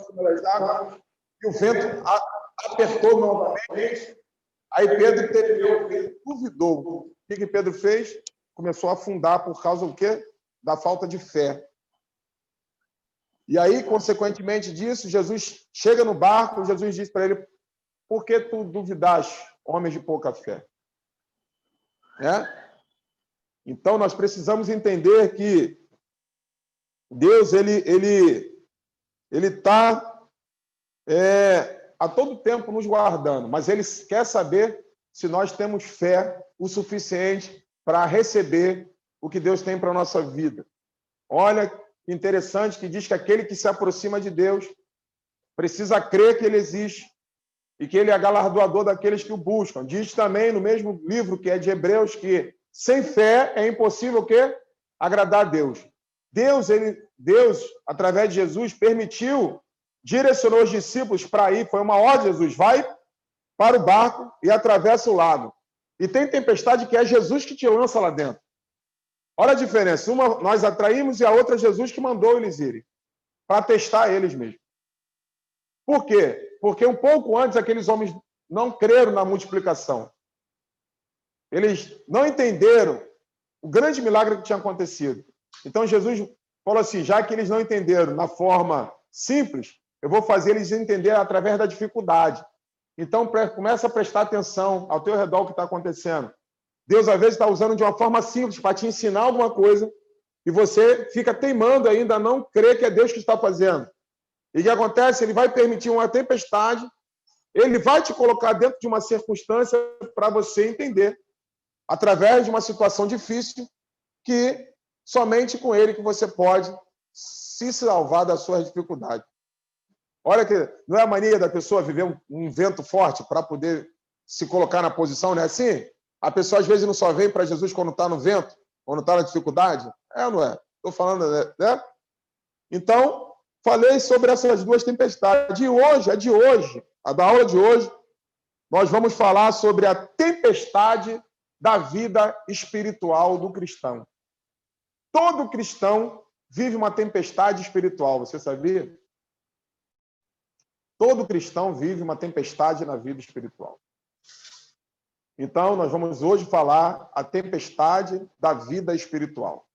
cima das águas, e o vento apertou novamente. Aí Pedro temeu, Pedro duvidou. O que Pedro fez? Começou a afundar por causa do quê? Da falta de fé. E aí, consequentemente disso, Jesus chega no barco, Jesus diz para ele: por que tu duvidaste, homens de pouca fé? Então, nós precisamos entender que Deus ele está a todo tempo nos guardando, mas Ele quer saber se nós temos fé o suficiente para receber o que Deus tem para a nossa vida. Olha que interessante que diz que aquele que se aproxima de Deus precisa crer que Ele existe e que Ele é galardoador daqueles que o buscam. Diz também no mesmo livro que é de Hebreus que sem fé é impossível o quê? Agradar a Deus. Deus, através de Jesus, direcionou os discípulos para ir, foi uma ordem de Jesus, vai para o barco e atravessa o lago. E tem tempestade que é Jesus que te lança lá dentro. Olha a diferença, uma nós atraímos e a outra Jesus que mandou eles irem, para testar eles mesmos. Por quê? Porque um pouco antes aqueles homens não creram na multiplicação. Eles não entenderam o grande milagre que tinha acontecido. Então Jesus falou assim, já que eles não entenderam na forma simples, eu vou fazer eles entenderem através da dificuldade. Então começa a prestar atenção ao teu redor o que está acontecendo. Deus às vezes está usando de uma forma simples para te ensinar alguma coisa e você fica teimando ainda a não crer que é Deus que está fazendo. E o que acontece? Ele vai permitir uma tempestade, ele vai te colocar dentro de uma circunstância para você entender, através de uma situação difícil, que somente com ele que você pode se salvar das suas dificuldades. Olha que não é a mania da pessoa viver um vento forte para poder se colocar na posição, não é assim? A pessoa às vezes não só vem para Jesus quando está no vento, quando está na dificuldade. É ou não é? Estou falando, né? Então, falei sobre essas duas tempestades. A da aula de hoje, nós vamos falar sobre a tempestade da vida espiritual do cristão. Todo cristão vive uma tempestade espiritual, você sabia? Todo cristão vive uma tempestade na vida espiritual. Então, nós vamos hoje falar a tempestade da vida espiritual.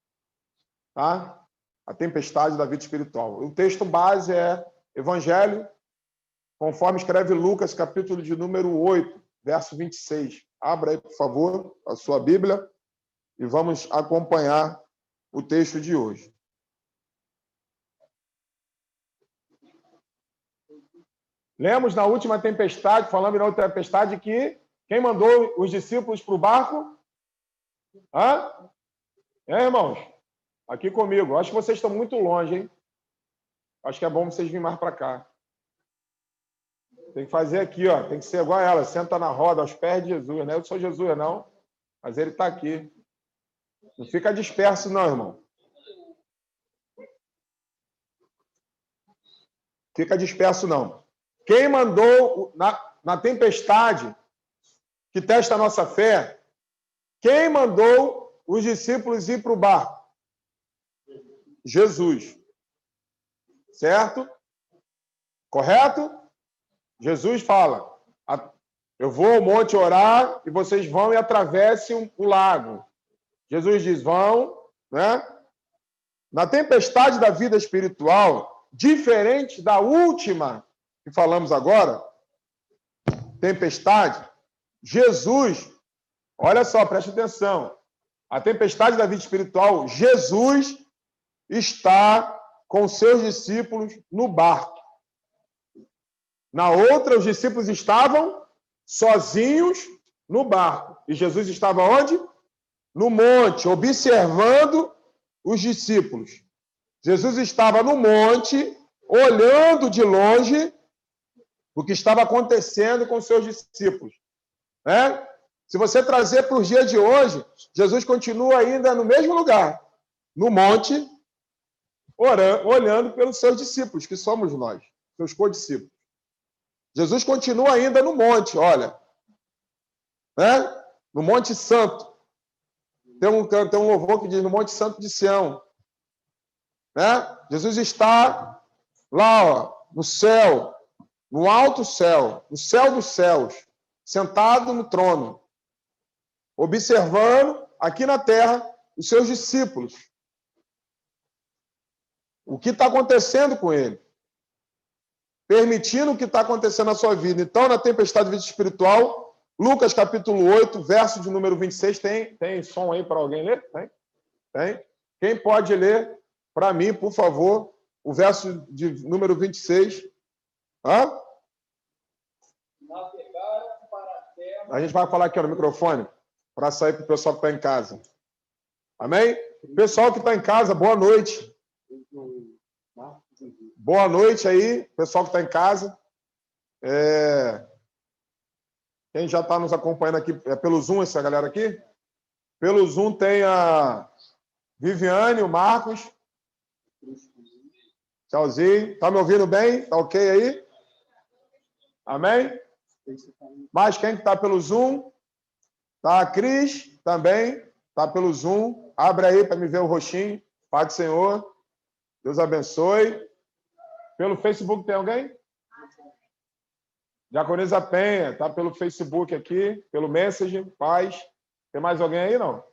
Tá? A tempestade da vida espiritual. O texto base é Evangelho, conforme escreve Lucas, capítulo de número 8, verso 26. Abra aí, por favor, a sua Bíblia e vamos acompanhar o texto de hoje. Lemos na última tempestade, falamos na outra tempestade, que quem mandou os discípulos para o barco? Irmãos? Aqui comigo. Acho que vocês estão muito longe, hein? Acho que é bom vocês virem mais para cá. Tem que fazer aqui, ó. Tem que ser igual a ela. Senta na roda, aos pés de Jesus, né? Eu sou Jesus, não. Mas ele está aqui. Não fica disperso, não, irmão. Fica disperso, não. Quem mandou na tempestade que testa a nossa fé, quem mandou os discípulos ir para o barco? Jesus. Certo? Correto? Jesus fala, eu vou ao monte orar e vocês vão e atravessem o lago. Jesus diz, vão, né? Na tempestade da vida espiritual, diferente da última que falamos agora, tempestade, Jesus, olha só, preste atenção, a tempestade da vida espiritual, Jesus está com seus discípulos no barco. Na outra, os discípulos estavam sozinhos no barco. E Jesus estava onde? No monte, observando os discípulos. Jesus estava no monte, olhando de longe o que estava acontecendo com seus discípulos. Né? Se você trazer para os dias de hoje, Jesus continua ainda no mesmo lugar, no monte, olhando pelos seus discípulos, que somos nós, seus co-discípulos. Jesus continua ainda no monte, olha, né? No Monte Santo. Tem um louvor que diz no Monte Santo de Sião. Né? Jesus está lá, ó, no céu, no alto céu, no céu dos céus, sentado no trono, observando aqui na terra os seus discípulos. O que está acontecendo com ele? Permitindo o que está acontecendo na sua vida. Então, na tempestade de vida espiritual, Lucas capítulo 8, verso de número 26, tem som aí para alguém ler? Tem? Quem pode ler para mim, por favor, o verso de número 26? Hã? A gente vai falar aqui no microfone, para sair para o pessoal que está em casa. Amém? Pessoal que está em casa, boa noite. Boa noite aí, pessoal que está em casa. Quem já está nos acompanhando aqui, é pelo Zoom essa galera aqui? Pelo Zoom tem a Viviane, o Marcos. Tchauzinho. Está me ouvindo bem? Está ok aí? Amém? Mas quem está pelo Zoom? Tá a Cris também, está pelo Zoom. Abre aí para me ver o roxinho. Pai do Senhor. Deus abençoe. Pelo Facebook tem alguém? Diaconisa Penha, está pelo Facebook aqui, pelo Messenger, paz. Tem mais alguém aí, não?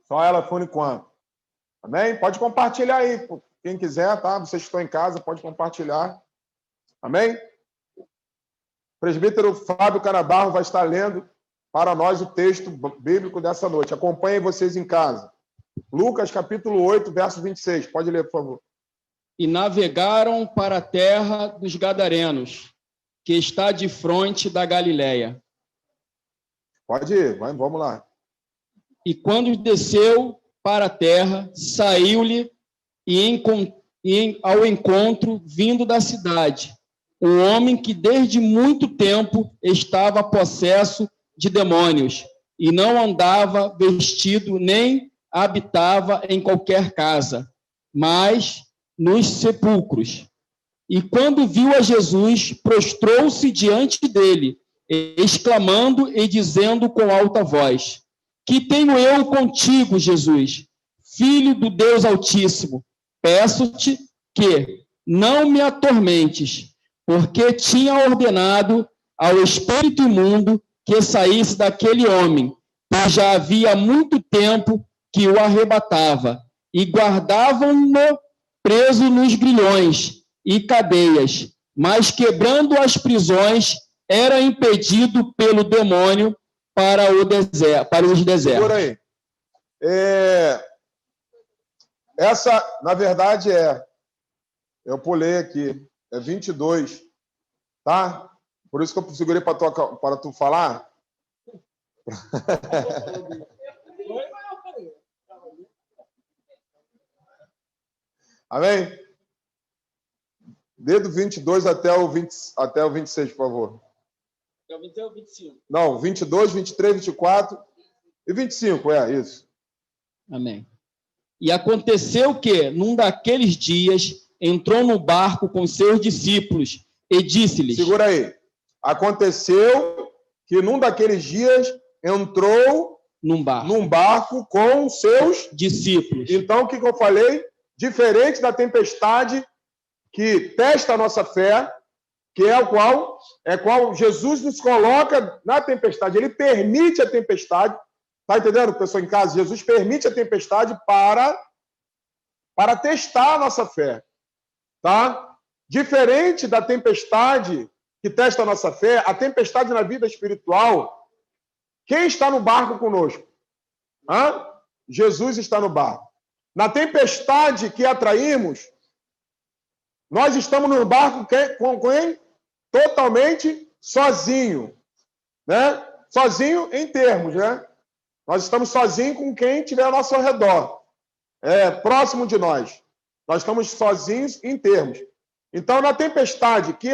Só ela por enquanto. Amém? Pode compartilhar aí, quem quiser, tá? Vocês que estão em casa, pode compartilhar. Amém? O presbítero Fábio Canabarro vai estar lendo para nós o texto bíblico dessa noite. Acompanhem vocês em casa. Lucas, capítulo 8, verso 26. Pode ler, por favor. E navegaram para a terra dos Gadarenos, que está de fronte da Galileia. Pode ir, vamos lá. E quando desceu para a terra, saiu-lhe ao encontro, vindo da cidade, um homem que desde muito tempo estava possesso de demônios, e não andava vestido nem habitava em qualquer casa, mas nos sepulcros. E quando viu a Jesus, prostrou-se diante dele, exclamando e dizendo com alta voz: Que tenho eu contigo, Jesus, Filho do Deus Altíssimo? Peço-te que não me atormentes, porque tinha ordenado ao espírito imundo que saísse daquele homem, pois já havia muito tempo que o arrebatava, e guardavam-no preso nos grilhões e cadeias, mas quebrando as prisões, era impedido pelo demônio para os desertos. Segura aí. Essa, na verdade, eu pulei aqui, é 22, tá? Por isso que eu segurei para tu falar. Amém? Desde o 22 até o 26, por favor. É o 22 ou 25? Não, 22, 23, 24 e 25, isso. Amém. E aconteceu que, num daqueles dias, entrou no barco com seus discípulos e disse-lhes... Segura aí. Aconteceu que, num daqueles dias, entrou num barco com seus discípulos. Então, o que eu falei? Diferente da tempestade que testa a nossa fé, que é qual Jesus nos coloca na tempestade. Ele permite a tempestade. Está entendendo, pessoal em casa? Jesus permite a tempestade para testar a nossa fé. Tá? Diferente da tempestade que testa a nossa fé, a tempestade na vida espiritual, quem está no barco conosco? Jesus está no barco. Na tempestade que atraímos, nós estamos no barco com quem? Totalmente sozinho. Né? Sozinho em termos, né? Nós estamos sozinhos com quem estiver ao nosso redor. Próximo de nós. Nós estamos sozinhos em termos. Então, na tempestade que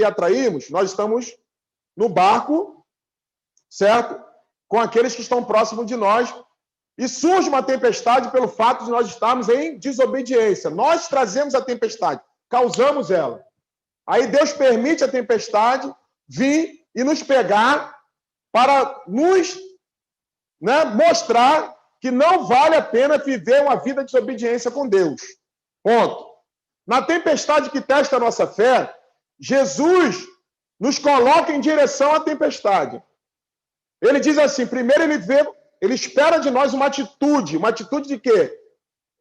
atraímos, nós estamos no barco, certo? Com aqueles que estão próximos de nós. E surge uma tempestade pelo fato de nós estarmos em desobediência. Nós trazemos a tempestade, causamos ela. Aí Deus permite a tempestade vir e nos pegar para nos mostrar que não vale a pena viver uma vida de desobediência com Deus. Ponto. Na tempestade que testa a nossa fé, Jesus nos coloca em direção à tempestade. Ele diz assim, primeiro ele espera de nós uma atitude de quê?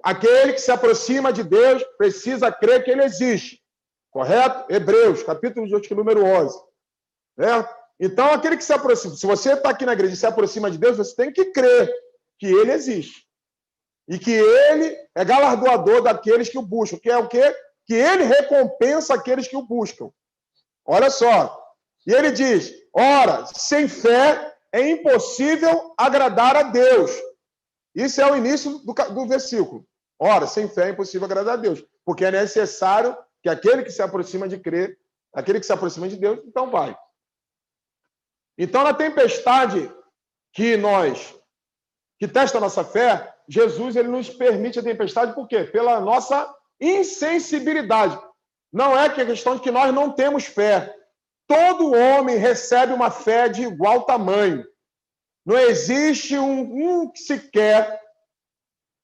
Aquele que se aproxima de Deus precisa crer que ele existe. Correto? Hebreus, capítulo de hoje, número 11. Então, aquele que se aproxima, se você está aqui na igreja e se aproxima de Deus, você tem que crer que ele existe. E que ele é galardoador daqueles que o buscam. Que é o quê? Que ele recompensa aqueles que o buscam. Olha só. E ele diz, ora, sem fé é impossível agradar a Deus. Isso é o início do versículo. Ora, sem fé é impossível agradar a Deus. Porque é necessário que aquele que se aproxima de crer, aquele que se aproxima de Deus, então vai. Então, na tempestade que testa a nossa fé, Jesus ele nos permite a tempestade, por quê? Pela nossa insensibilidade. Não é que a questão de que nós não temos fé. Todo homem recebe uma fé de igual tamanho. Não existe um sequer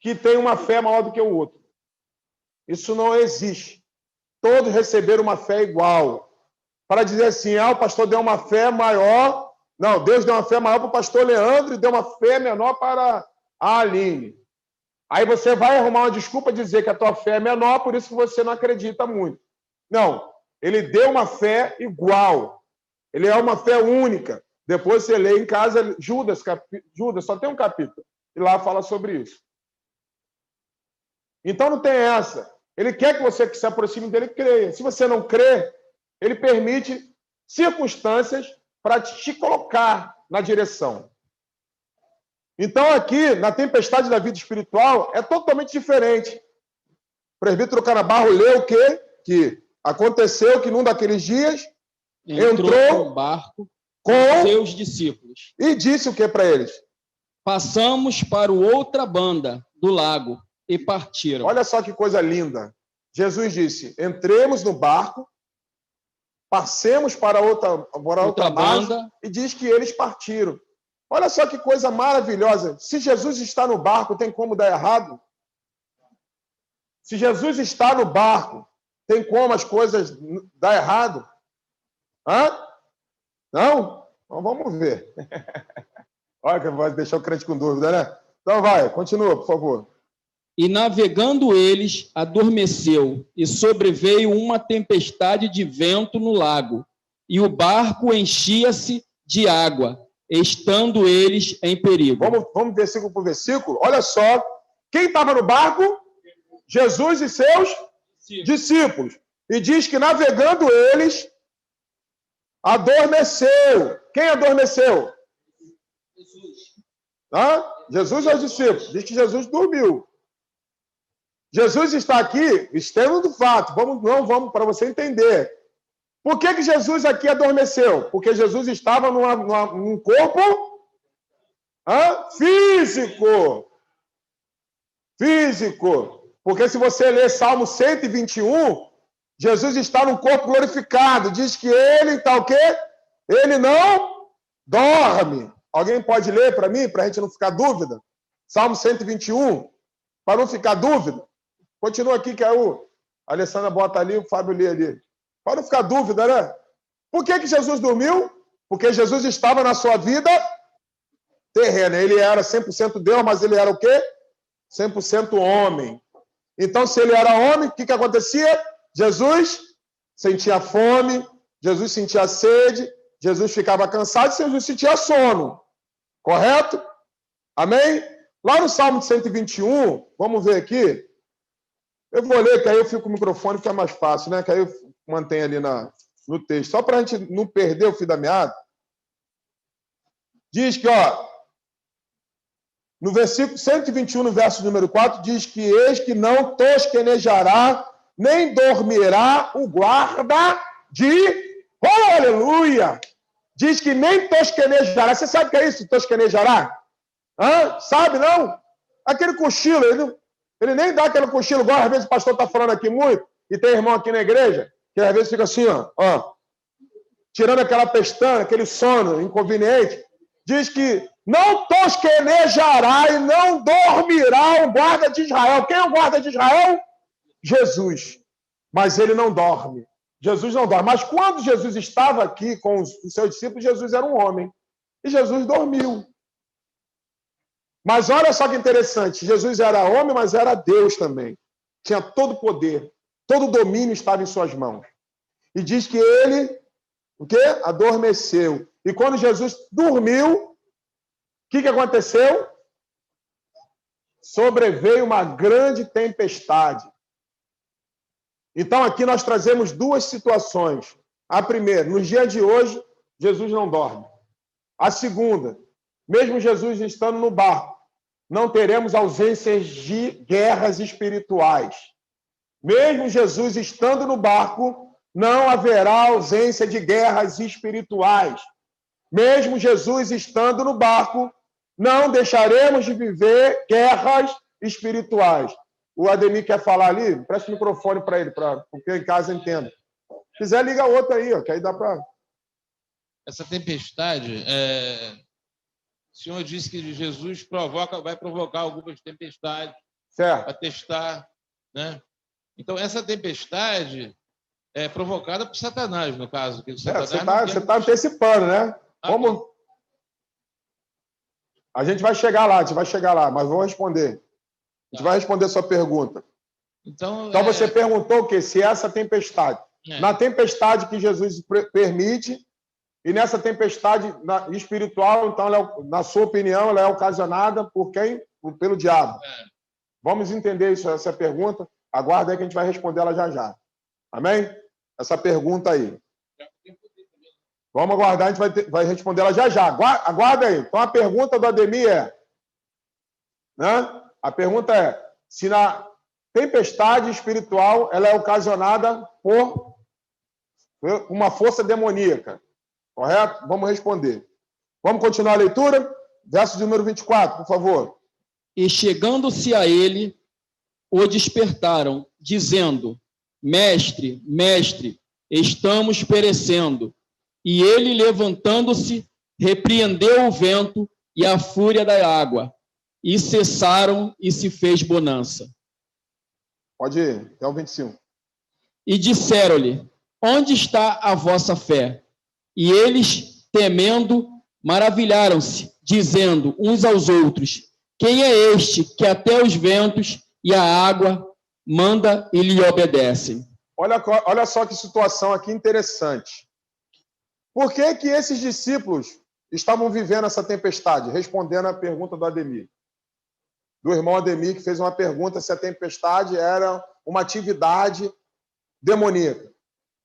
que tenha uma fé maior do que o outro. Isso não existe. Todos receberam uma fé igual. Para dizer assim, o pastor deu uma fé maior. Não, Deus deu uma fé maior para o pastor Leandro e deu uma fé menor para a Aline. Aí você vai arrumar uma desculpa dizer que a tua fé é menor, por isso que você não acredita muito. Não, ele deu uma fé igual. Ele é uma fé única. Depois você lê em casa Judas, só tem um capítulo. E lá fala sobre isso. Então não tem essa. Ele quer que você que se aproxime dele creia. Se você não crê, ele permite circunstâncias para te colocar na direção. Então aqui, na tempestade da vida espiritual, é totalmente diferente. O presbítero Canabarro leu o quê? Que aconteceu que num daqueles dias entrou no barco com seus discípulos. E disse o que para eles? Passamos para outra banda do lago e partiram. Olha só que coisa linda. Jesus disse, entremos no barco, passemos para outra banda e diz que eles partiram. Olha só que coisa maravilhosa. Se Jesus está no barco, tem como dar errado? Se Jesus está no barco, tem como as coisas dar errado? Não? Então vamos ver. Olha que vai deixar o crente com dúvida, né? Então vai, continua, por favor. E navegando eles, adormeceu, e sobreveio uma tempestade de vento no lago, e o barco enchia-se de água, estando eles em perigo. Vamos versículo por versículo. Olha só, quem estava no barco? Jesus e seus discípulos. E diz que navegando eles, adormeceu. Quem adormeceu? Jesus ou os discípulos? Diz que Jesus dormiu. Jesus está aqui, extremo do fato. Vamos para você entender. Por que Jesus aqui adormeceu? Porque Jesus estava num corpo físico. Físico. Porque se você ler Salmo 121, Jesus está num corpo glorificado. Diz que ele está o quê? Ele não dorme. Alguém pode ler para mim, para a gente não ficar dúvida? Salmo 121, para não ficar dúvida. Continua aqui, que a Alessandra bota ali, o Fábio lê ali. Para não ficar dúvida, né? Por que Jesus dormiu? Porque Jesus estava na sua vida terrena. Ele era 100% Deus, mas ele era o quê? 100% homem. Então, se ele era homem, o que acontecia? Jesus sentia fome, Jesus sentia sede, Jesus ficava cansado e Jesus sentia sono. Correto? Amém? Lá no Salmo 121, vamos ver aqui. Eu vou ler, que aí eu fico com o microfone, fica mais fácil, né? Que aí eu mantenho ali no texto. Só para a gente não perder o fio da meada. Diz que, no versículo 121, no verso número 4, diz que eis que não tosquenejará, nem dormirá o guarda de... Oh, aleluia! Diz que nem tosquenejará. Você sabe o que é isso, tosquenejará? Sabe, não? Aquele cochilo, ele nem dá aquele cochilo, igual às vezes o pastor está falando aqui muito, e tem irmão aqui na igreja, que às vezes fica assim, tirando aquela pestana, aquele sono inconveniente. Diz que não tosquenejará e não dormirá o guarda de Israel. Quem é o guarda de Israel? Jesus. mas ele não dorme. Jesus não dorme. Mas quando Jesus estava aqui com os seus discípulos, Jesus era um homem. E Jesus dormiu. Mas olha só que interessante. Jesus era homem, mas era Deus também. Tinha todo o poder. Todo o domínio estava em suas mãos. E diz que ele, o quê? Adormeceu. E quando Jesus dormiu, o que aconteceu? Sobreveio uma grande tempestade. Então, aqui nós trazemos duas situações. A primeira, nos dias de hoje, Jesus não dorme. A segunda, mesmo Jesus estando no barco, não teremos ausências de guerras espirituais. Mesmo Jesus estando no barco, não haverá ausência de guerras espirituais. Mesmo Jesus estando no barco, não deixaremos de viver guerras espirituais. O Ademir quer falar ali? Presta o microfone para ele, porque em casa entenda. Se quiser, liga outro aí, ó, que aí dá para... Essa tempestade, o Senhor disse que Jesus vai provocar algumas tempestades para testar, né? Então, essa tempestade é provocada por Satanás, no caso. Que Satanás você está antecipando, né? Vamos... A gente vai chegar lá, mas vou responder. A gente vai responder a sua pergunta. Então você perguntou o quê? Se essa tempestade. Na tempestade que Jesus permite, e nessa tempestade espiritual, então, na sua opinião, ela é ocasionada por quem? Pelo diabo. Vamos entender essa pergunta. Aguarda aí que a gente vai responder ela já já. Amém? Essa pergunta aí. Vamos aguardar, a gente vai responder ela já já. Aguarda aí. Então, a pergunta do Ademir né? A pergunta é, se na tempestade espiritual ela é ocasionada por uma força demoníaca. Correto? Vamos responder. Vamos continuar a leitura? Verso de número 24, por favor. E chegando-se a ele, o despertaram, dizendo, Mestre, mestre, estamos perecendo. E ele, levantando-se, repreendeu o vento e a fúria da água, e cessaram e se fez bonança. Pode ir, até o 25. E disseram-lhe, onde está a vossa fé? E eles, temendo, maravilharam-se, dizendo uns aos outros, quem é este que até os ventos e a água manda e lhe obedecem? Olha só que situação aqui interessante. Por que que esses discípulos estavam vivendo essa tempestade? Respondendo à pergunta do Ademir. Do irmão Ademir, que fez uma pergunta se a tempestade era uma atividade demoníaca.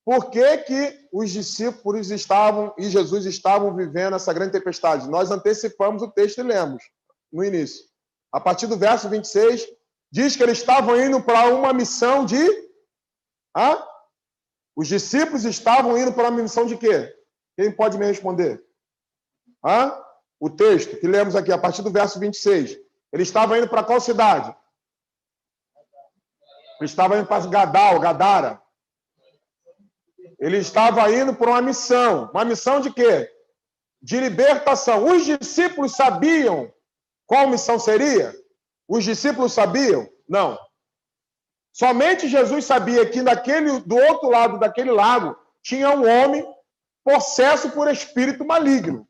Por que que os discípulos estavam e Jesus estavam vivendo essa grande tempestade? Nós antecipamos o texto e lemos no início. A partir do verso 26, diz que eles estavam indo para uma missão de... Os discípulos estavam indo para uma missão de quê? Quem pode me responder? O texto que lemos aqui, a partir do verso 26. Ele estava indo para qual cidade? Ele estava indo para Gadara. Ele estava indo para uma missão. Uma missão de quê? De libertação. Os discípulos sabiam qual missão seria? Os discípulos sabiam? Não. Somente Jesus sabia que do outro lado daquele lago tinha um homem possesso por espírito maligno.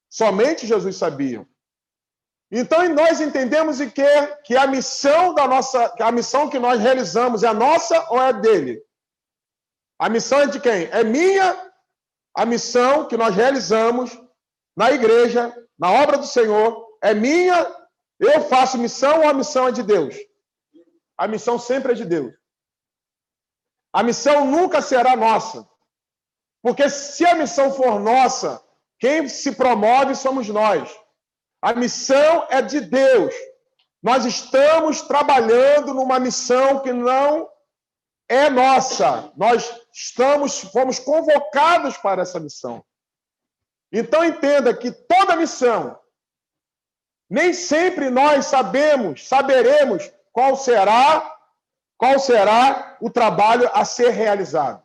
Somente Jesus sabia. Então, nós entendemos que a missão que nós realizamos é nossa ou é dele? A missão é de quem? É minha. A missão que nós realizamos na igreja, na obra do Senhor, é minha. Eu faço missão ou a missão é de Deus? A missão sempre é de Deus. A missão nunca será nossa. Porque se a missão for nossa, quem se promove somos nós. A missão é de Deus. Nós estamos trabalhando numa missão que não é nossa. Nós fomos convocados para essa missão. Então entenda que toda missão, nem sempre nós saberemos qual será o trabalho a ser realizado.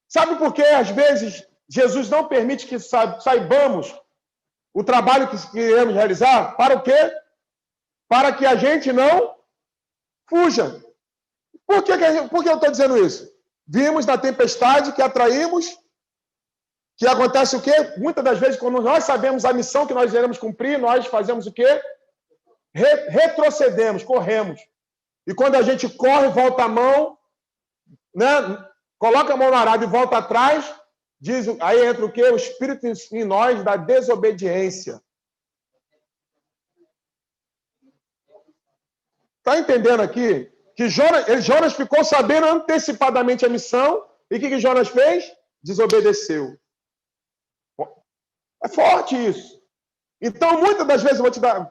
Sabe por que, às vezes, Jesus não permite que saibamos o trabalho que iremos realizar? Para o quê? Para que a gente não fuja. Por que eu estou dizendo isso? vimos na tempestade que atraímos, que acontece o quê? Muitas das vezes, quando nós sabemos a missão que nós iremos cumprir, nós fazemos o quê? Retrocedemos, corremos. E quando a gente corre, volta a mão, né? Coloca a mão no arado e volta atrás, aí entra o quê? O espírito em nós da desobediência. Está entendendo aqui? Que Jonas ficou sabendo antecipadamente a missão, e o que Jonas fez? Desobedeceu. É forte isso. Então, muitas das vezes, eu vou te dar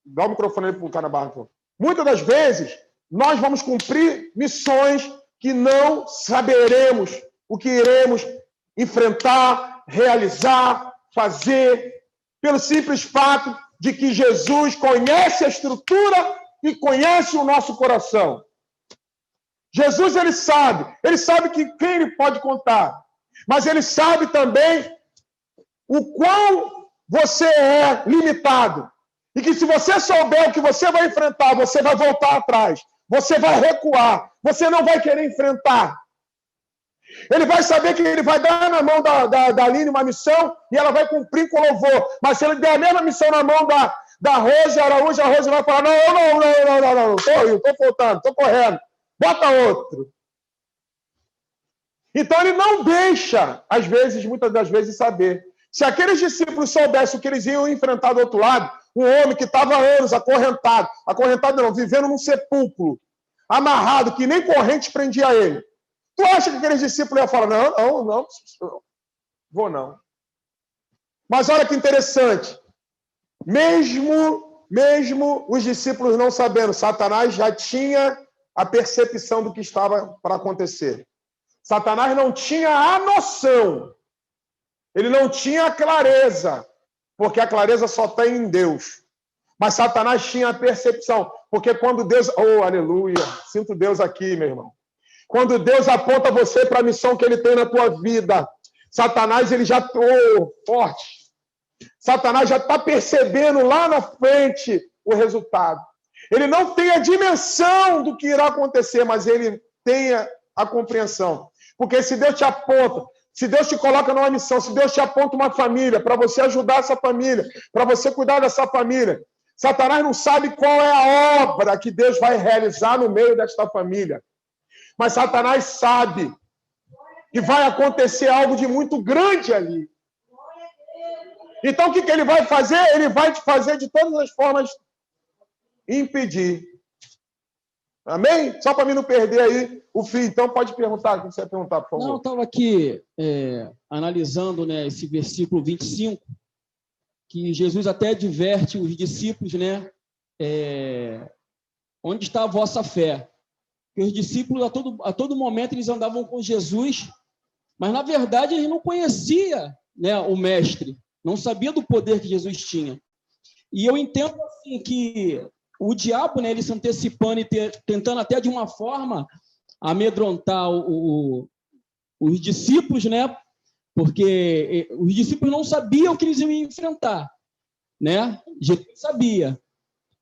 o microfone aí para o cara barra. Muitas das vezes, nós vamos cumprir missões que não saberemos o que iremos enfrentar, realizar, fazer, pelo simples fato de que Jesus conhece a estrutura e conhece o nosso coração. Jesus, ele sabe que quem ele pode contar, mas ele sabe também o quão você é limitado. E que se você souber o que você vai enfrentar, você vai voltar atrás, você vai recuar, você não vai querer enfrentar. Ele vai saber que ele vai dar na mão da Aline uma missão e ela vai cumprir com louvor. Mas se ele der a mesma missão na mão da Rose Araújo, a Rose vai falar, não, estou faltando, estou correndo, bota outro. Então ele não deixa, às vezes, muitas das vezes, saber. Se aqueles discípulos soubessem o que eles iam enfrentar do outro lado, um homem que estava há anos acorrentado não, vivendo num sepulcro, amarrado, que nem corrente prendia ele. Tu acha que aqueles discípulos iam falar, não, vou não. Mas olha que interessante, mesmo os discípulos não sabendo, Satanás já tinha a percepção do que estava para acontecer. Satanás não tinha a noção, ele não tinha a clareza, porque a clareza só tem em Deus. Mas Satanás tinha a percepção, porque quando Deus... Oh, aleluia! Sinto Deus aqui, meu irmão. Quando Deus aponta você para a missão que ele tem na tua vida, Satanás, ele já... Oh, forte! Satanás já está percebendo lá na frente o resultado. Ele não tem a dimensão do que irá acontecer, mas ele tem a compreensão. Porque se Deus te aponta, se Deus te coloca numa missão, se Deus te aponta uma família, para você ajudar essa família, para você cuidar dessa família, Satanás não sabe qual é a obra que Deus vai realizar no meio desta família. Mas Satanás sabe que vai acontecer algo de muito grande ali. Então, o que ele vai fazer? Ele vai te fazer de todas as formas impedir. Amém? Só para mim não perder aí o fio. Então, pode perguntar, o que você vai perguntar, por favor. Não, eu estava aqui analisando, né, esse versículo 25, que Jesus até adverte os discípulos, né, onde está a vossa fé? Que os discípulos, a todo momento, eles andavam com Jesus, mas, na verdade, eles não conheciam, né, o Mestre, não sabia do poder que Jesus tinha. E eu entendo assim, que o diabo, né, ele se antecipando e tentando até de uma forma amedrontar os discípulos, né? Porque os discípulos não sabiam o que eles iam enfrentar, né? Jesus sabia.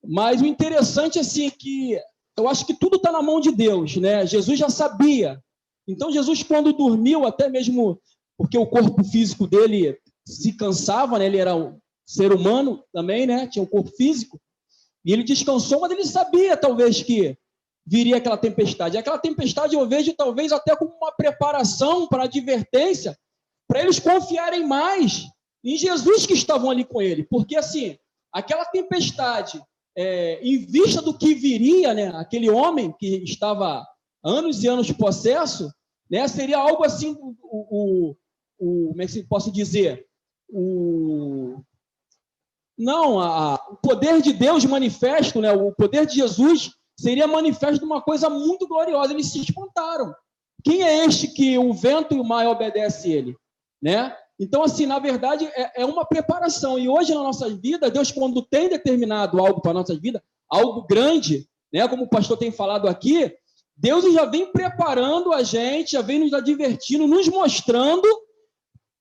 Mas o interessante assim que eu acho que tudo está na mão de Deus, né? Jesus já sabia. Então Jesus, quando dormiu, até mesmo porque o corpo físico dele se cansava, né? Ele era um ser humano também, né? Tinha um corpo físico. E ele descansou, mas ele sabia, talvez, que viria aquela tempestade. Aquela tempestade eu vejo, talvez, até como uma preparação para advertência, para eles confiarem mais em Jesus que estavam ali com ele. Porque, assim, aquela tempestade, em vista do que viria, né, aquele homem que estava anos e anos possesso, né, seria algo assim, como é que posso dizer? O poder de Deus manifesto, né? O poder de Jesus seria manifesto de uma coisa muito gloriosa. Eles se espantaram. Quem é este que o vento e o mar obedecem a ele? Né? Então, assim, na verdade, é uma preparação. E hoje, na nossa vida, Deus, quando tem determinado algo para a nossa vida, algo grande, né? Como o pastor tem falado aqui, Deus já vem preparando a gente, já vem nos advertindo, nos mostrando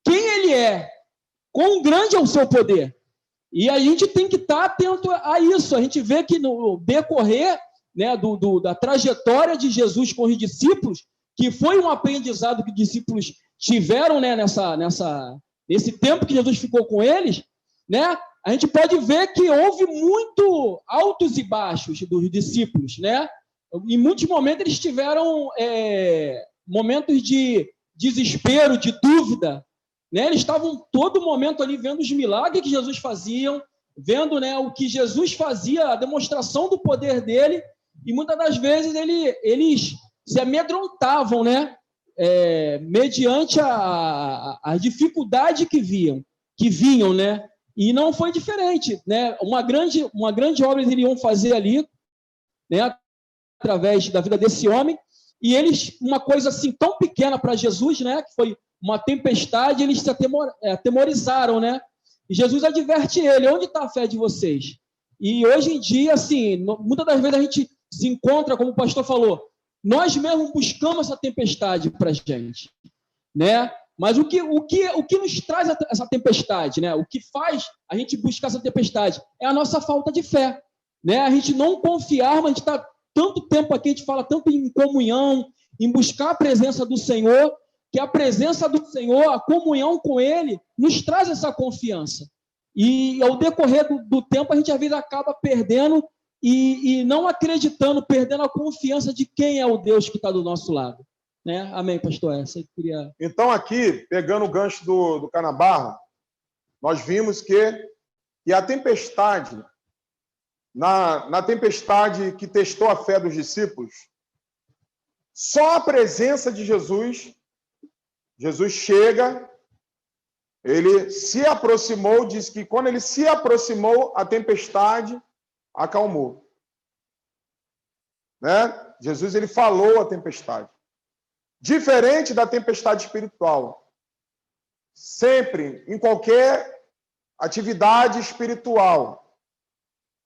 quem ele é, quão grande é o seu poder. E a gente tem que estar atento a isso. A gente vê que no decorrer, né, da trajetória de Jesus com os discípulos, que foi um aprendizado que os discípulos tiveram, né, nesse tempo que Jesus ficou com eles, né? A gente pode ver que houve muito altos e baixos dos discípulos, né? Em muitos momentos eles tiveram momentos de desespero, de dúvida, né? Eles estavam todo momento ali vendo os milagres que Jesus fazia, vendo, né, o que Jesus fazia, a demonstração do poder dele, e muitas das vezes eles se amedrontavam, né? Mediante a dificuldade que vinham, né? E não foi diferente, né? Uma grande obra eles iriam fazer ali, né? Através da vida desse homem, e eles, uma coisa assim tão pequena para Jesus, né? Que foi uma tempestade, eles se atemorizaram, né? E Jesus adverte ele: onde está a fé de vocês? E hoje em dia, assim, muitas das vezes a gente se encontra, como o pastor falou, nós mesmos buscamos essa tempestade para a gente, né? Mas o que nos traz essa tempestade, né? O que faz a gente buscar essa tempestade é a nossa falta de fé, né? A gente não confiar, mas a gente está tanto tempo aqui, a gente fala tanto em comunhão, em buscar a presença do Senhor, que a presença do Senhor, a comunhão com Ele, nos traz essa confiança. E ao decorrer do tempo, a gente às vezes acaba perdendo e não acreditando, perdendo a confiança de quem é o Deus que está do nosso lado. Né? Amém, pastor? Essa eu queria... Então, aqui, pegando o gancho do Canabarro, nós vimos que a tempestade, na tempestade que testou a fé dos discípulos, só a presença de Jesus chega, ele se aproximou, diz que quando ele se aproximou, a tempestade acalmou. Né? Jesus, ele falou a tempestade. Diferente da tempestade espiritual. Sempre, em qualquer atividade espiritual,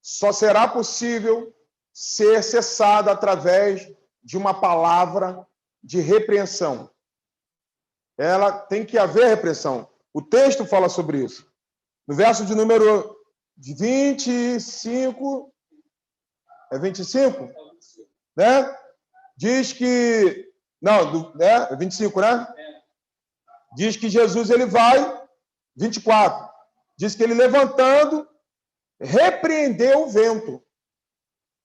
só será possível ser cessada através de uma palavra de repreensão. Ela tem que haver repreensão. O texto fala sobre isso. No verso de número 25, é 25? Né? Diz que... Não, 25, né? Diz que Jesus, ele vai... 24. Diz que ele, levantando, repreendeu o vento.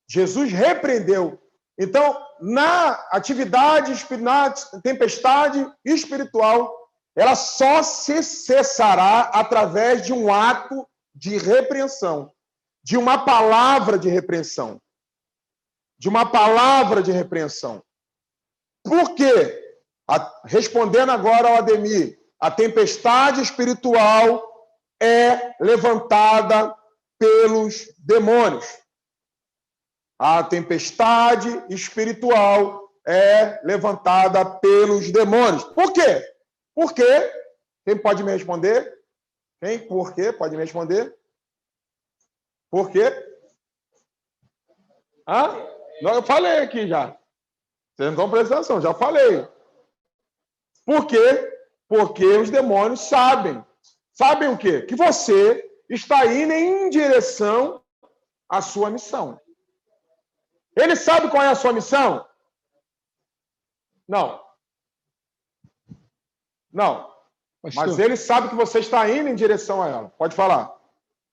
Jesus repreendeu. Então, na atividade, na tempestade espiritual, ela só se cessará através de um ato de repreensão, de uma palavra de repreensão. De uma palavra de repreensão. Por quê? Respondendo agora ao Ademir, a tempestade espiritual é levantada pelos demônios. A tempestade espiritual é levantada pelos demônios. Por quê? Por quê? Quem pode me responder? Quem? Por quê? Pode me responder? Por quê? Não, eu falei aqui já. Vocês não estão prestando atenção, já falei. Por quê? Porque os demônios sabem. Sabem o quê? Que você está indo em direção à sua missão. Ele sabe qual é a sua missão? Não. Não. Pastor, mas ele sabe que você está indo em direção a ela. Pode falar.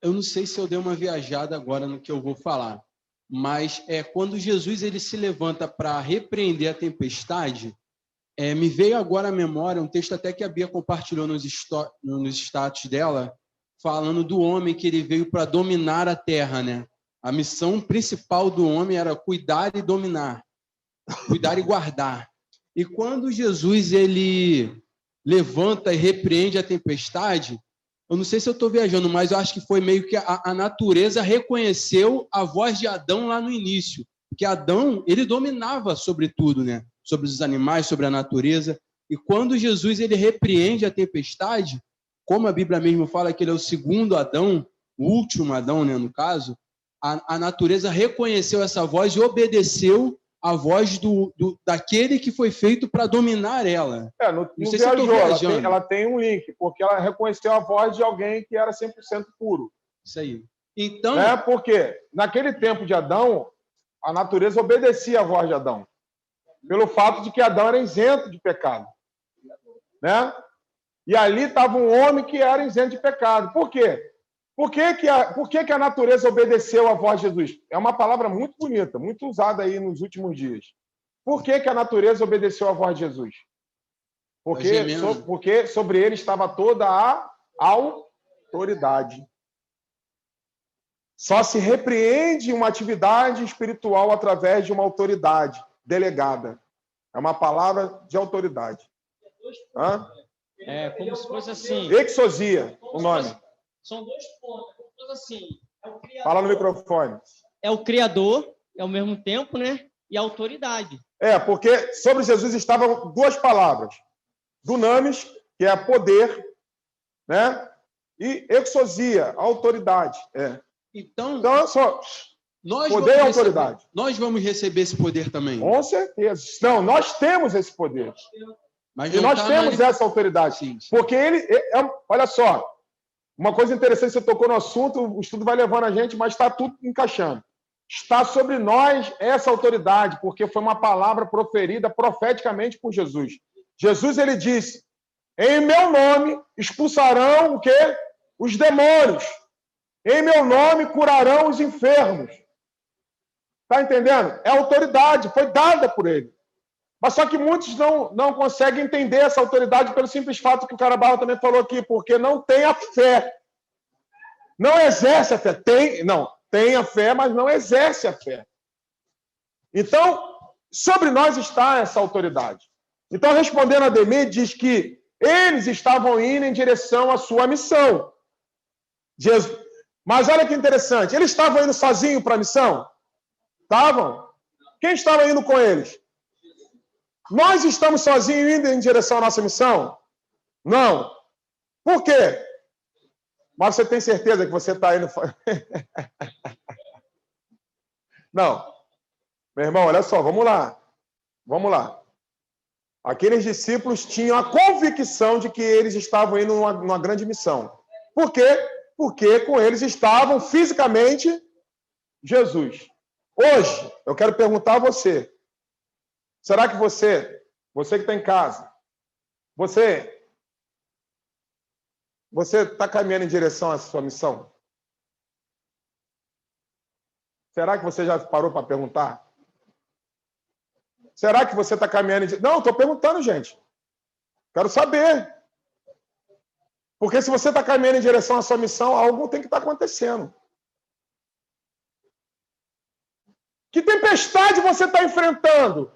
Eu não sei se eu dei uma viajada agora no que eu vou falar, mas quando Jesus ele se levanta para repreender a tempestade, me veio agora à memória um texto até que a Bia compartilhou nos status dela, falando do homem que ele veio para dominar a terra, né? A missão principal do homem era cuidar e dominar, cuidar e guardar. E quando Jesus ele levanta e repreende a tempestade, eu não sei se eu estou viajando, mas eu acho que foi meio que a natureza reconheceu a voz de Adão lá no início, porque Adão ele dominava sobre tudo, né? Sobre os animais, sobre a natureza. E quando Jesus ele repreende a tempestade, como a Bíblia mesmo fala que ele é o segundo Adão, o último Adão, né, no caso, a natureza reconheceu essa voz e obedeceu a voz daquele que foi feito para dominar ela. Não sei se eu tô viajando. Ela tem um link, porque ela reconheceu a voz de alguém que era 100% puro. Isso aí. Então... Porque naquele tempo de Adão, a natureza obedecia a voz de Adão. Pelo fato de que Adão era isento de pecado. Né? E ali estava um homem que era isento de pecado. Por quê? Por que a natureza obedeceu à voz de Jesus? É uma palavra muito bonita, muito usada aí nos últimos dias. Por que a natureza obedeceu à voz de Jesus? Porque sobre ele estava toda a autoridade. Só se repreende uma atividade espiritual através de uma autoridade delegada. É uma palavra de autoridade. Hã? É como se fosse assim. Exousia, o nome. São 2 pontos. Como se fosse assim. Fala no microfone. É o Criador, ao mesmo tempo, né? E a autoridade. Porque sobre Jesus estavam 2 palavras. Dunamis, que é poder, né? E exousia, autoridade. Então só poder e autoridade. Nós vamos receber esse poder também. Com certeza. Não, nós temos esse poder. E nós temos essa autoridade. Sim. Porque ele... olha só, uma coisa interessante, você tocou no assunto, o estudo vai levando a gente, mas está tudo encaixando. Está sobre nós essa autoridade, porque foi uma palavra proferida profeticamente por Jesus. Jesus, ele disse, em meu nome expulsarão o quê? Os demônios. Em meu nome curarão os enfermos. Está entendendo? É autoridade, foi dada por ele. Mas só que muitos não conseguem entender essa autoridade pelo simples fato que o Carabarro também falou aqui, porque não tem a fé. Não exerce a fé. Tem a fé, mas não exerce a fé. Então, sobre nós está essa autoridade. Então, respondendo a Ademir, diz que eles estavam indo em direção à sua missão. Mas olha que interessante, eles estavam indo sozinhos para a missão? Estavam? Quem estava indo com eles? Nós estamos sozinhos indo em direção à nossa missão? Não. Por quê? Mas você tem certeza que você está indo... Não. Meu irmão, olha só, vamos lá. Vamos lá. Aqueles discípulos tinham a convicção de que eles estavam indo numa grande missão. Por quê? Porque com eles estavam fisicamente Jesus. Hoje, eu quero perguntar a você, será que você que está em casa, você está caminhando em direção à sua missão? Será que você já parou para perguntar? Será que você está caminhando... Não, estou perguntando, gente. Quero saber. Porque se você está caminhando em direção à sua missão, algo tem que estar acontecendo. Que tempestade você está enfrentando?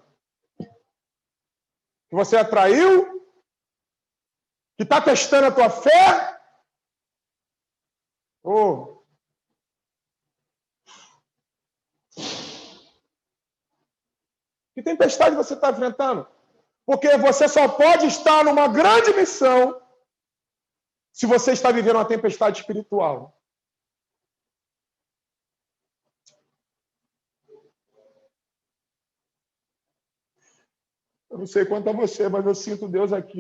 Que você atraiu? Que está testando a tua fé? Que tempestade você está enfrentando? Porque você só pode estar numa grande missão se você está vivendo uma tempestade espiritual. Eu não sei quanto a você, mas eu sinto Deus aqui.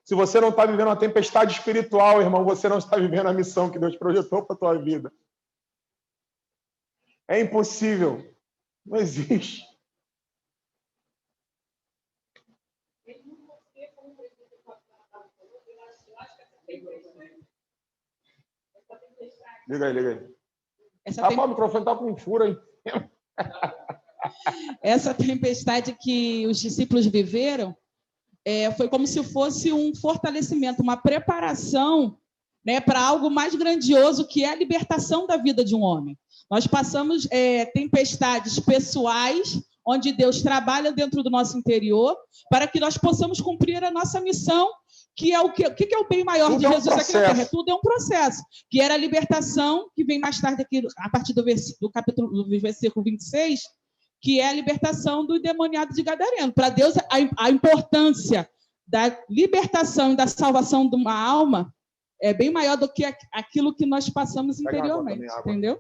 Se você não está vivendo uma tempestade espiritual, irmão, você não está vivendo a missão que Deus projetou para a tua vida. É impossível. Não existe. Liga aí. O microfone está com furo aí. Essa tempestade que os discípulos viveram foi como se fosse um fortalecimento, uma preparação, né, para algo mais grandioso, que é a libertação da vida de um homem. Nós passamos tempestades pessoais, onde Deus trabalha dentro do nosso interior, para que nós possamos cumprir a nossa missão, que é o que é o bem maior de Jesus aqui na Terra. Tudo é um processo, que era a libertação, que vem mais tarde aqui, a partir do versículo 26, que é a libertação do endemoniado de Gadareno. Para Deus, a importância da libertação e da salvação de uma alma é bem maior do que aquilo que nós passamos interiormente, entendeu?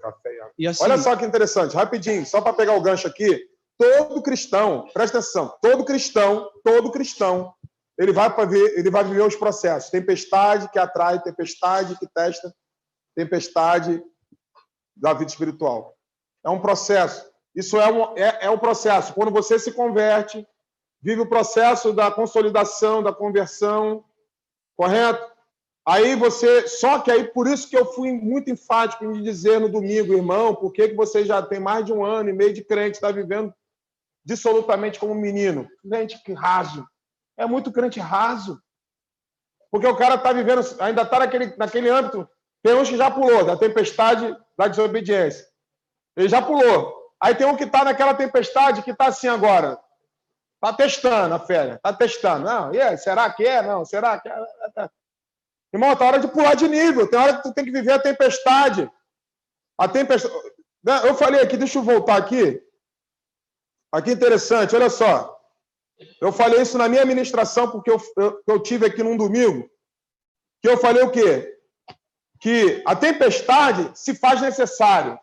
E assim... Olha só que interessante, rapidinho, só para pegar o gancho aqui, todo cristão, presta atenção, todo cristão, ele vai viver os processos, tempestade que atrai, tempestade que testa, tempestade da vida espiritual. É um processo. Isso é um processo. Quando você se converte, vive o processo da consolidação, da conversão, correto? Aí você... Só que aí, por isso que eu fui muito enfático em dizer no domingo, irmão, por que você já tem mais de 1 ano e meio de crente, está vivendo dissolutamente como menino? Crente raso. É muito crente raso. Porque o cara está vivendo, ainda está naquele âmbito. Tem uns que já pulou da tempestade da desobediência. Ele já pulou. Aí tem um que está naquela tempestade que está assim agora. Está testando a fé. Está testando. Não, será que é? Não, será que é? Irmão, está hora de pular de nível. Tem hora que tu tem que viver a tempestade. A tempestade... Eu falei aqui, deixa eu voltar aqui. Aqui interessante, olha só. Eu falei isso na minha ministração, porque eu tive aqui num domingo, que eu falei o quê? Que a tempestade se faz necessário.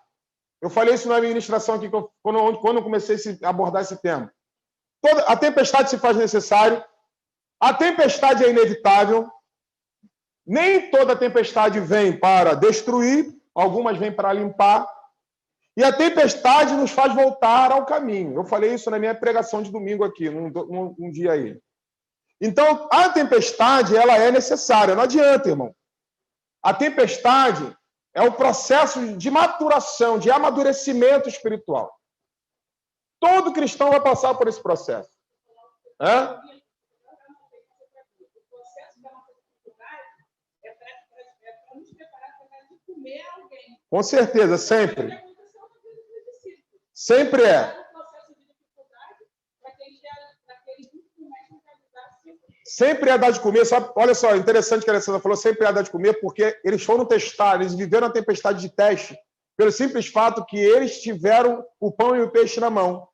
Eu falei isso na minha ministração aqui, quando eu comecei a abordar esse tema. A tempestade se faz necessário, a tempestade é inevitável, nem toda tempestade vem para destruir, algumas vêm para limpar, e a tempestade nos faz voltar ao caminho. Eu falei isso na minha pregação de domingo aqui, num dia aí. Então, a tempestade, ela é necessária. Não adianta, irmão. A tempestade é o processo de maturação, de amadurecimento espiritual. Todo cristão vai passar por esse processo. Com certeza, sempre. Sempre é. Sempre é dar de comer. Sabe? Olha só, interessante que a Alessandra falou, sempre é dar de comer, porque eles foram testar, eles viveram a tempestade de teste, pelo simples fato que eles tiveram o pão e o peixe na mão.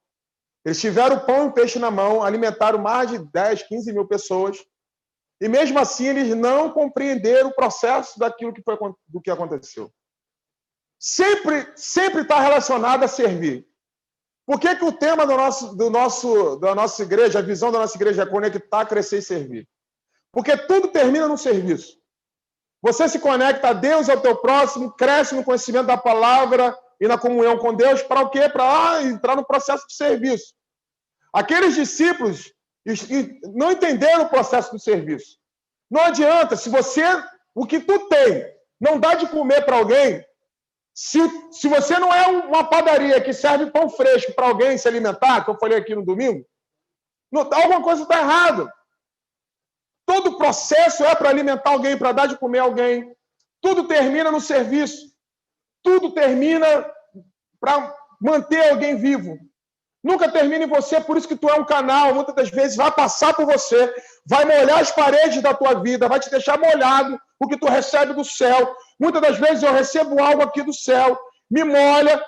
Eles tiveram o pão e o peixe na mão, alimentaram mais de 10, 15 mil pessoas, e mesmo assim eles não compreenderam o processo do que aconteceu. Sempre está relacionado a servir. Por que o tema da nossa igreja, a visão da nossa igreja é conectar, crescer e servir? Porque tudo termina no serviço. Você se conecta a Deus, ao teu próximo, cresce no conhecimento da palavra e na comunhão com Deus, para o quê? Para entrar no processo de serviço. Aqueles discípulos não entenderam o processo do serviço. Não adianta, se o que tu tem, não dá de comer para alguém, se você não é uma padaria que serve pão fresco para alguém se alimentar, que eu falei aqui no domingo, alguma coisa está errada. Todo o processo é para alimentar alguém, para dar de comer alguém. Tudo termina no serviço. Tudo termina para manter alguém vivo. Nunca termina em você, por isso que tu é um canal, muitas das vezes vai passar por você, vai molhar as paredes da tua vida, vai te deixar molhado o que tu recebe do céu. Muitas das vezes eu recebo algo aqui do céu, me molha,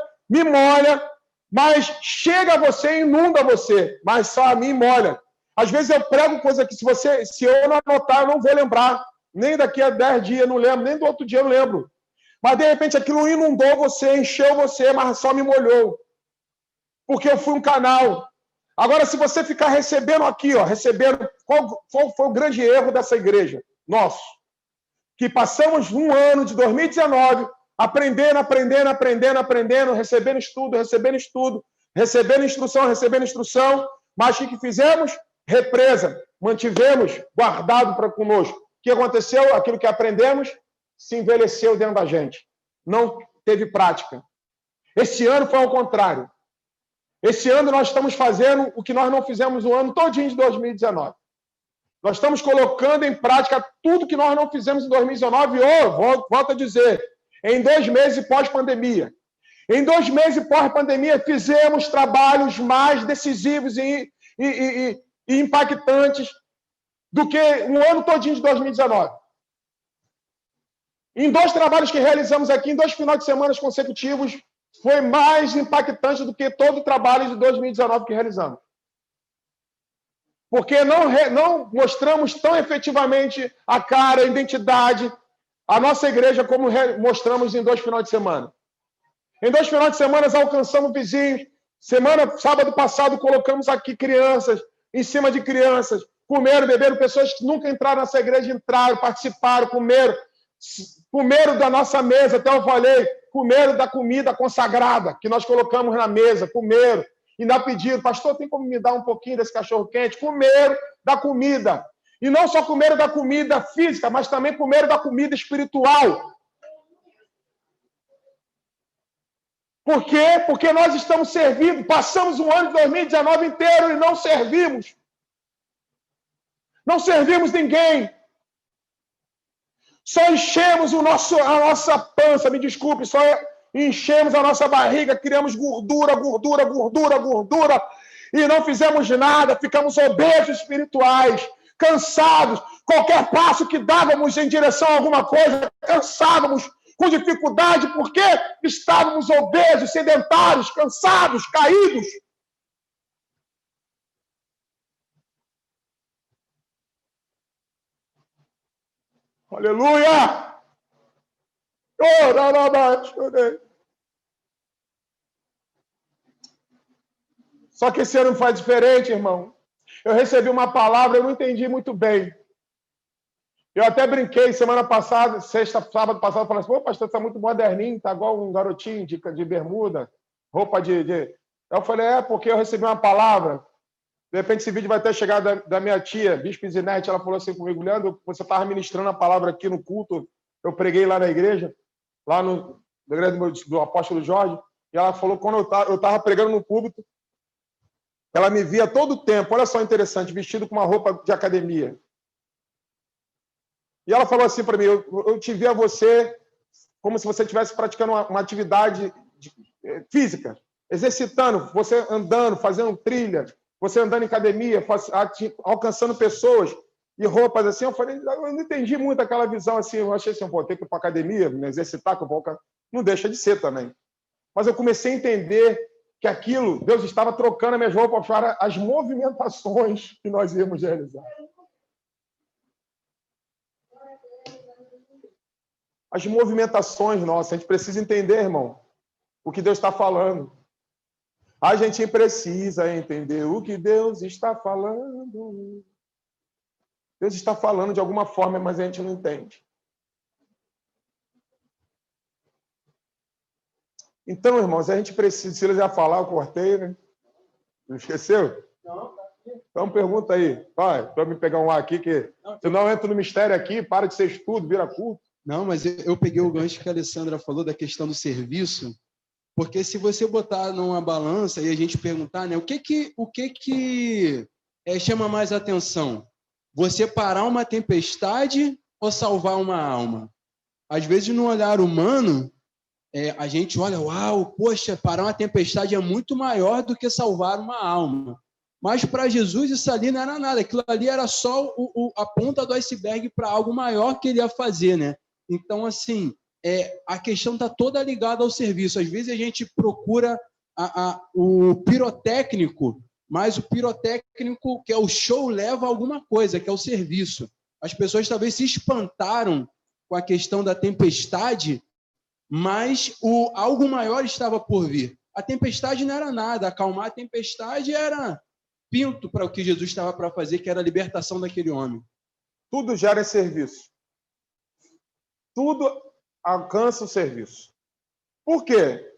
mas chega a você e inunda você, mas só a mim molha. Às vezes eu prego coisa que se eu não anotar, eu não vou lembrar, nem daqui a 10 dias eu não lembro, nem do outro dia eu lembro. Mas de repente aquilo inundou você, encheu você, mas só me molhou. Porque eu fui um canal. Agora, se você ficar recebendo aqui, qual foi o grande erro dessa igreja? Nosso. Que passamos um ano de 2019 aprendendo, recebendo instrução, mas o que fizemos? Represa. Mantivemos guardado para conosco. O que aconteceu? Aquilo que aprendemos se envelheceu dentro da gente. Não teve prática. Esse ano foi ao contrário. Esse ano nós estamos fazendo o que nós não fizemos o ano todinho de 2019. Nós estamos colocando em prática tudo que nós não fizemos em 2019 volto a dizer, em 2 meses pós-pandemia. Em 2 meses pós-pandemia fizemos trabalhos mais decisivos e impactantes do que o ano todinho de 2019. Em 2 trabalhos que realizamos aqui, em 2 finais de semana consecutivos, foi mais impactante do que todo o trabalho de 2019 que realizamos. Porque não mostramos tão efetivamente a cara, a identidade, a nossa igreja como mostramos em 2 finais de semana. Em 2 finais de semana alcançamos vizinhos. Sábado passado colocamos aqui crianças, em cima de crianças, comeram, beberam, pessoas que nunca entraram nessa igreja, entraram, participaram, comeram. comeram da nossa mesa, até eu falei, comeram da comida consagrada que nós colocamos na mesa, comeram. Ainda pediram, pastor, tem como me dar um pouquinho desse cachorro-quente? Comeram da comida. E não só comeram da comida física, mas também comeram da comida espiritual. Por quê? Porque nós estamos servindo. Passamos o ano de 2019 inteiro e não servimos. Não servimos ninguém. Só enchemos a nossa pança, me desculpe, só enchemos a nossa barriga, criamos gordura, e não fizemos nada, ficamos obesos espirituais, cansados. Qualquer passo que dávamos em direção a alguma coisa, cansávamos, com dificuldade, porque estávamos obesos, sedentários, cansados, caídos. Aleluia! Só que esse ano faz diferente, irmão. Eu recebi uma palavra, eu não entendi muito bem. Eu até brinquei semana passada, sábado passado, falei assim, pô, pastor, você tá muito moderninho, tá igual um garotinho de bermuda, roupa de... Eu falei, porque eu recebi uma palavra. De repente, esse vídeo vai até chegar da minha tia, Bispo Zinete, ela falou assim comigo, Leandro, você estava ministrando a palavra aqui no culto, eu preguei lá na igreja, lá na igreja do apóstolo Jorge, e ela falou, quando eu estava pregando no púlpito, ela me via todo o tempo, olha só interessante, vestido com uma roupa de academia. E ela falou assim para mim, eu te via você como se você estivesse praticando uma atividade física, exercitando, você andando, fazendo trilha, você andando em academia, alcançando pessoas e roupas assim. Eu falei, eu não entendi muito aquela visão assim. Eu achei assim, pô, tem que ir para academia, me exercitar, que eu vou... Não deixa de ser também. Mas eu comecei a entender que aquilo, Deus estava trocando as minhas roupas para as movimentações que nós íamos realizar. As movimentações nossas, a gente precisa entender, irmão, o que Deus está falando. A gente precisa entender o que Deus está falando. Deus está falando de alguma forma, mas a gente não entende. Então, irmãos, a gente precisa... Se ele já falar, eu cortei, né? Não esqueceu? Não. Então, pergunta aí. Vai, para me pegar um ar aqui, que senão eu entro no mistério aqui, para de ser estudo, vira culto. Não, mas eu peguei o gancho que a Alessandra falou da questão do serviço. Porque se você botar numa balança e a gente perguntar, né, o que chama mais atenção? Você parar uma tempestade ou salvar uma alma? Às vezes, no olhar humano, a gente olha, uau, poxa, parar uma tempestade é muito maior do que salvar uma alma. Mas para Jesus isso ali não era nada, aquilo ali era só a ponta do iceberg para algo maior que ele ia fazer, né? Então, assim... a questão está toda ligada ao serviço. Às vezes a gente procura o pirotécnico, mas o pirotécnico, que é o show, leva a alguma coisa, que é o serviço. As pessoas talvez se espantaram com a questão da tempestade, mas algo maior estava por vir. A tempestade não era nada, acalmar a tempestade era pinto para o que Jesus estava para fazer, que era a libertação daquele homem. Tudo gera serviço. Tudo alcança o serviço. Por quê?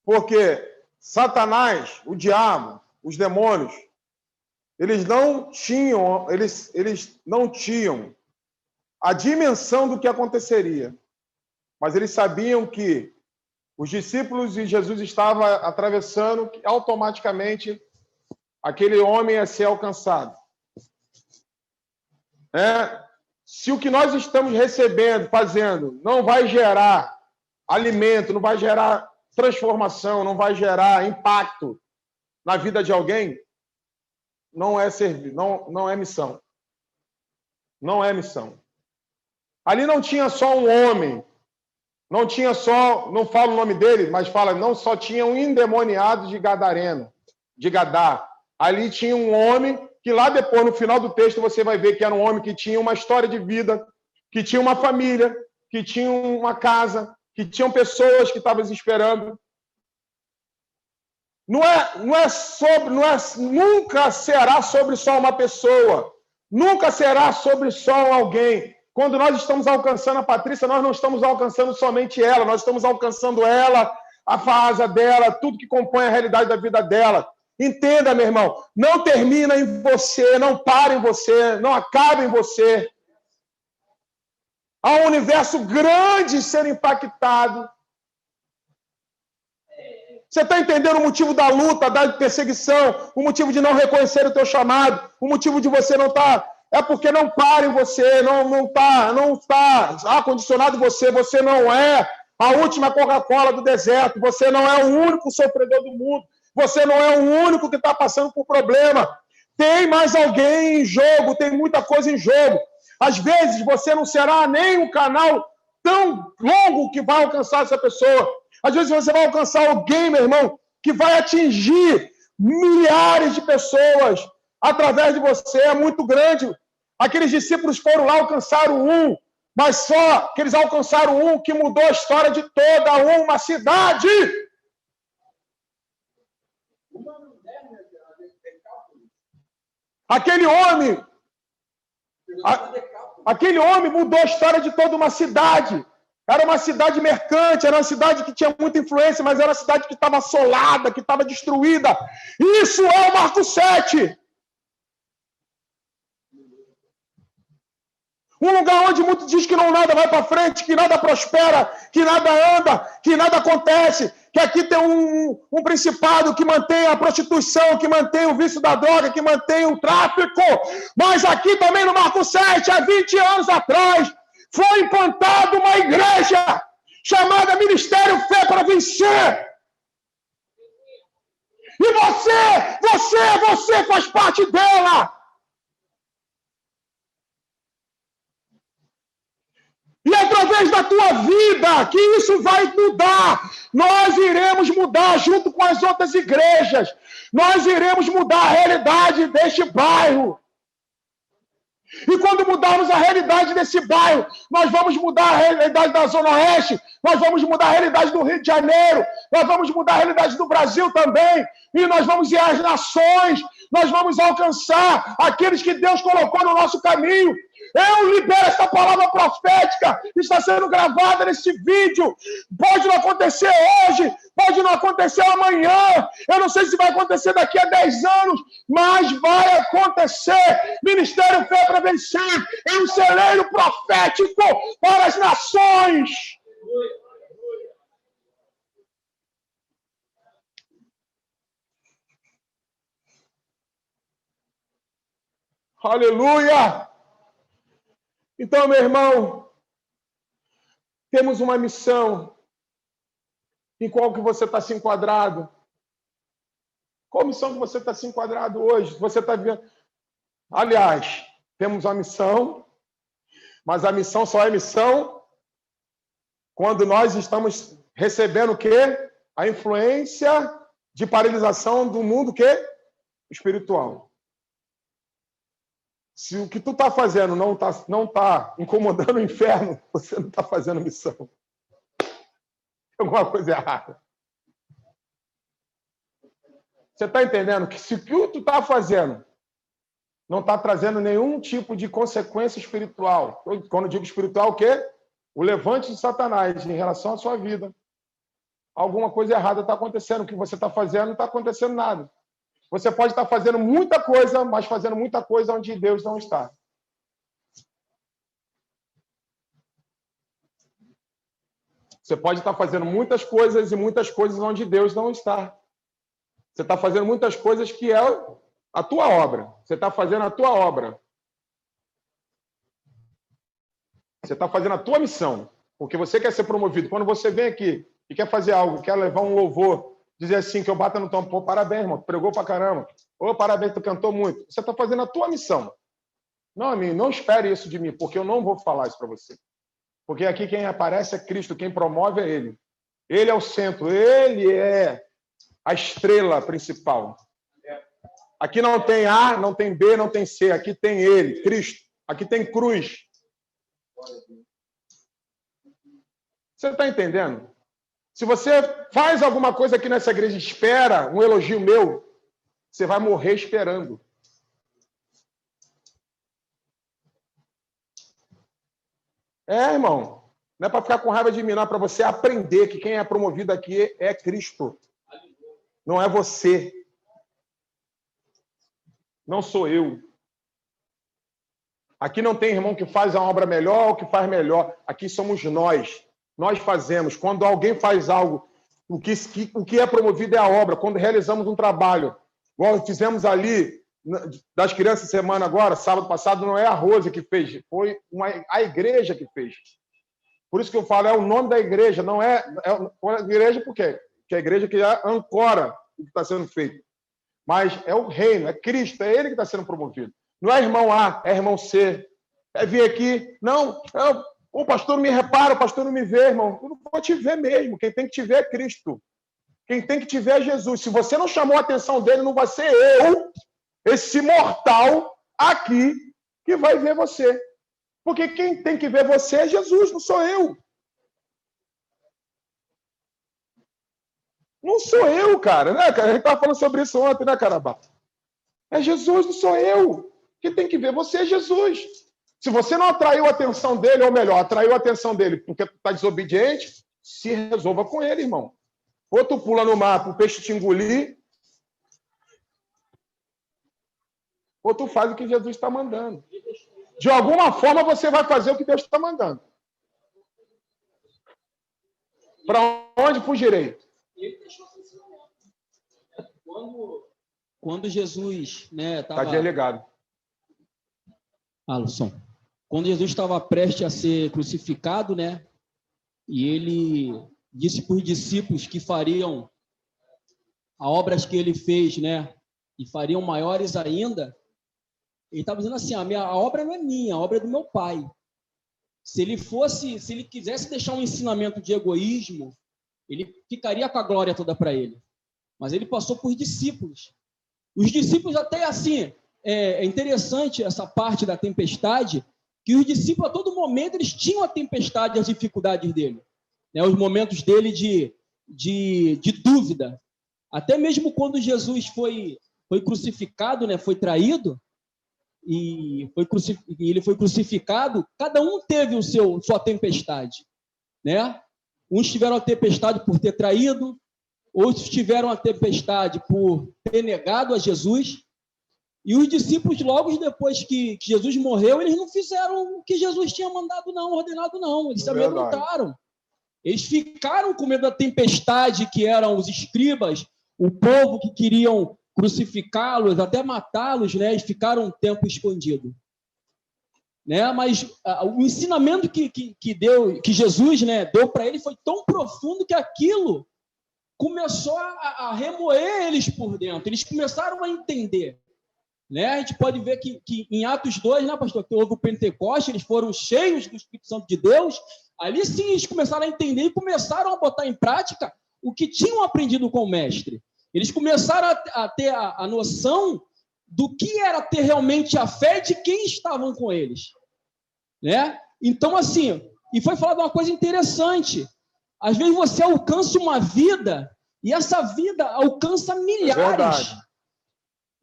Porque Satanás, o diabo, os demônios, eles não tinham a dimensão do que aconteceria. Mas eles sabiam que os discípulos de Jesus estavam atravessando, que automaticamente aquele homem ia ser alcançado. Se o que nós estamos recebendo, fazendo, não vai gerar alimento, não vai gerar transformação, não vai gerar impacto na vida de alguém, não é serviço, não é missão. Não é missão. Ali não tinha só um homem, não tinha só, não falo o nome dele, mas fala, não só tinha um endemoniado de Gadareno, de Gadá. Ali tinha um homem que lá depois, no final do texto, você vai ver que era um homem que tinha uma história de vida, que tinha uma família, que tinha uma casa, que tinham pessoas que estavam esperando. Nunca será sobre só uma pessoa, nunca será sobre só alguém. Quando nós estamos alcançando a Patrícia, nós não estamos alcançando somente ela, nós estamos alcançando ela, a fase dela, tudo que compõe a realidade da vida dela. Entenda, meu irmão, não termina em você, não para em você, não acaba em você. Há um universo grande sendo impactado. Você está entendendo o motivo da luta, da perseguição, o motivo de não reconhecer o teu chamado, o motivo de você não estar... É porque não para em você, não está acondicionado em você, você não é a última Coca-Cola do deserto, você não é o único sofredor do mundo, você não é o único que está passando por problema. Tem mais alguém em jogo, tem muita coisa em jogo. Às vezes você não será nem um canal tão longo que vai alcançar essa pessoa. Às vezes você vai alcançar alguém, meu irmão, que vai atingir milhares de pessoas através de você. É muito grande. Aqueles discípulos foram lá, alcançaram um, mas só que eles alcançaram um que mudou a história de toda uma cidade. Aquele homem mudou a história de toda uma cidade. Era uma cidade mercante, era uma cidade que tinha muita influência, mas era uma cidade que estava assolada, que estava destruída. Isso é o Marcos 7. Um lugar onde muito diz que não nada vai para frente, que nada prospera, que nada anda, que nada acontece, que aqui tem um principado que mantém a prostituição, que mantém o vício da droga, que mantém o tráfico. Mas aqui também no Marcos 7, há 20 anos atrás, foi implantada uma igreja chamada Ministério Fé para Vencer. E você faz parte dela. E através da tua vida, que isso vai mudar. Nós iremos mudar junto com as outras igrejas. Nós iremos mudar a realidade deste bairro. E quando mudarmos a realidade desse bairro, nós vamos mudar a realidade da Zona Oeste, nós vamos mudar a realidade do Rio de Janeiro, nós vamos mudar a realidade do Brasil também, e nós vamos ir às nações, nós vamos alcançar aqueles que Deus colocou no nosso caminho. Eu libero essa palavra profética, está sendo gravada nesse vídeo. Pode não acontecer hoje, pode não acontecer amanhã, eu não sei se vai acontecer daqui a 10 anos, mas vai acontecer. Ministério Fé para Vencer é um celeiro profético para as nações. Aleluia! Então, meu irmão, temos uma missão. Em qual que você está se enquadrado? Qual missão que você está se enquadrado hoje? Você está vivendo? Aliás, temos uma missão, mas a missão só é missão quando nós estamos recebendo o quê? A influência de paralisação do mundo quê? Espiritual. Se o que tu está fazendo não tá incomodando o inferno, você não está fazendo missão. Tem alguma coisa errada. Você está entendendo que se o que tu está fazendo não está trazendo nenhum tipo de consequência espiritual, quando eu digo espiritual, o quê? O levante de Satanás em relação à sua vida. Alguma coisa errada está acontecendo. O que você está fazendo não está acontecendo nada. Você pode estar fazendo muita coisa, mas fazendo muita coisa onde Deus não está. Você pode estar fazendo muitas coisas e muitas coisas onde Deus não está. Você está fazendo muitas coisas que é a tua obra. Você está fazendo a tua obra. Você está fazendo a tua missão. Porque você quer ser promovido. Quando você vem aqui e quer fazer algo, quer levar um louvor, dizer assim, que eu bato no tom, pô, parabéns, irmão, pregou pra caramba. Ô, parabéns, tu cantou muito. Você está fazendo a tua missão. Não, amigo, não espere isso de mim, porque eu não vou falar isso para você. Porque aqui quem aparece é Cristo, quem promove é Ele. Ele é o centro, Ele é a estrela principal. Aqui não tem A, não tem B, não tem C. Aqui tem Ele, Cristo. Aqui tem cruz. Você está entendendo? Se você faz alguma coisa aqui nessa igreja e espera um elogio meu, você vai morrer esperando. Irmão. Não é para ficar com raiva de mim, não. É para você aprender que quem é promovido aqui é Cristo. Não é você. Não sou eu. Aqui não tem irmão que faz a obra melhor ou que faz melhor. Aqui somos nós. Nós fazemos. Quando alguém faz algo, o que é promovido é a obra. Quando realizamos um trabalho, igual fizemos ali das crianças semana agora, sábado passado, não é a Rose que fez, foi a igreja que fez. Por isso que eu falo, é o nome da igreja, não é a igreja por quê? Porque é a igreja que ancora o que está sendo feito. Mas é o reino, é Cristo, é ele que está sendo promovido. Não é irmão A, é irmão C. É vir aqui, não, o pastor não me repara, o pastor não me vê, irmão. Eu não vou te ver mesmo, quem tem que te ver é Cristo. Quem tem que te ver é Jesus. Se você não chamou a atenção dele, não vai ser eu, esse mortal aqui, que vai ver você. Porque quem tem que ver você é Jesus, não sou eu. Não sou eu, cara, né, cara? A gente estava falando sobre isso ontem, né, Carabá? É Jesus, não sou eu. Quem tem que ver você é Jesus. Se você não atraiu a atenção dele, ou melhor, atraiu a atenção dele porque tu está desobediente, se resolva com ele, irmão. Ou tu pula no mar para o peixe te engolir, ou tu faz o que Jesus está mandando. De alguma forma, você vai fazer o que Deus está mandando. Para onde fugirei? Quando Jesus, né, Está desligado. Alisson. Quando Jesus estava prestes a ser crucificado, né, e ele disse para os discípulos que fariam as obras que ele fez, né, e fariam maiores ainda, ele estava dizendo assim, a obra não é minha, a obra é do meu Pai. Se ele quisesse deixar um ensinamento de egoísmo, ele ficaria com a glória toda para ele. Mas ele passou por discípulos. Os discípulos até assim, é interessante essa parte da tempestade, que os discípulos a todo momento eles tinham a tempestade, as dificuldades dele, né? Os momentos dele de dúvida. Até mesmo quando Jesus foi crucificado, né? Foi traído, e ele foi crucificado, cada um teve sua tempestade, né? Uns tiveram a tempestade por ter traído, outros tiveram a tempestade por ter negado a Jesus, e os discípulos, logo depois que Jesus morreu, eles não fizeram o que Jesus tinha mandado não, ordenado não, eles se amedrontaram. Eles ficaram com medo da tempestade que eram os escribas, o povo que queriam crucificá-los, até matá-los, né? Eles ficaram um tempo escondidos. Né? Mas o ensinamento que Jesus, né, deu para ele foi tão profundo que aquilo começou a remoer eles por dentro. Eles começaram a entender. Né? A gente pode ver que em Atos 2, né, pastor, que houve o Pentecoste, eles foram cheios do Espírito Santo de Deus. Ali sim eles começaram a entender e começaram a botar em prática o que tinham aprendido com o mestre. Eles começaram a ter a noção do que era ter realmente a fé de quem estavam com eles. Né? Então, assim, e foi falado uma coisa interessante. Às vezes você alcança uma vida e essa vida alcança milhares.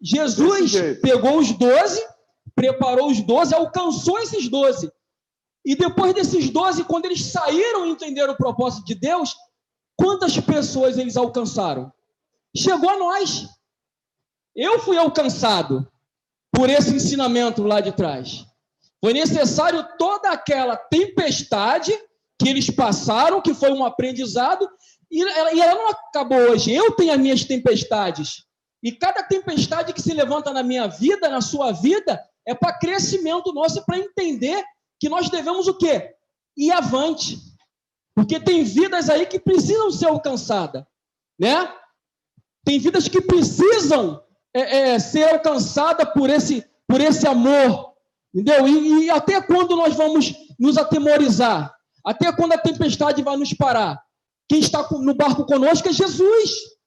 Jesus pegou os 12, preparou os 12, alcançou esses 12. E depois desses 12, quando eles saíram e entenderam o propósito de Deus, quantas pessoas eles alcançaram? Chegou a nós. Eu fui alcançado por esse ensinamento lá de trás. Foi necessário toda aquela tempestade que eles passaram, que foi um aprendizado, e ela não acabou hoje. Eu tenho as minhas tempestades. E cada tempestade que se levanta na minha vida, na sua vida, é para crescimento nosso, para entender que nós devemos o quê? Ir avante. Porque tem vidas aí que precisam ser alcançadas. Né? Tem vidas que precisam ser alcançadas por esse amor. Entendeu? E até quando nós vamos nos atemorizar? Até quando a tempestade vai nos parar? Quem está no barco conosco é Jesus.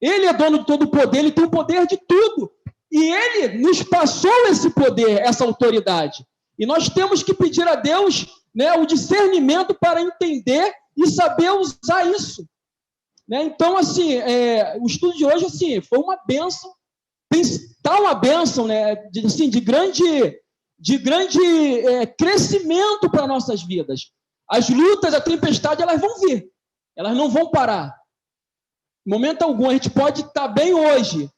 Ele é dono de todo o poder, ele tem o poder de tudo. E ele nos passou esse poder, essa autoridade. E nós temos que pedir a Deus, né, o discernimento para entender e saber usar isso. Né? Então, assim, o estudo de hoje assim, foi uma bênção. Está uma bênção, né, de grande de grande crescimento para nossas vidas. As lutas, a tempestade, elas vão vir. Elas não vão parar. Em momento algum, a gente pode estar bem hoje,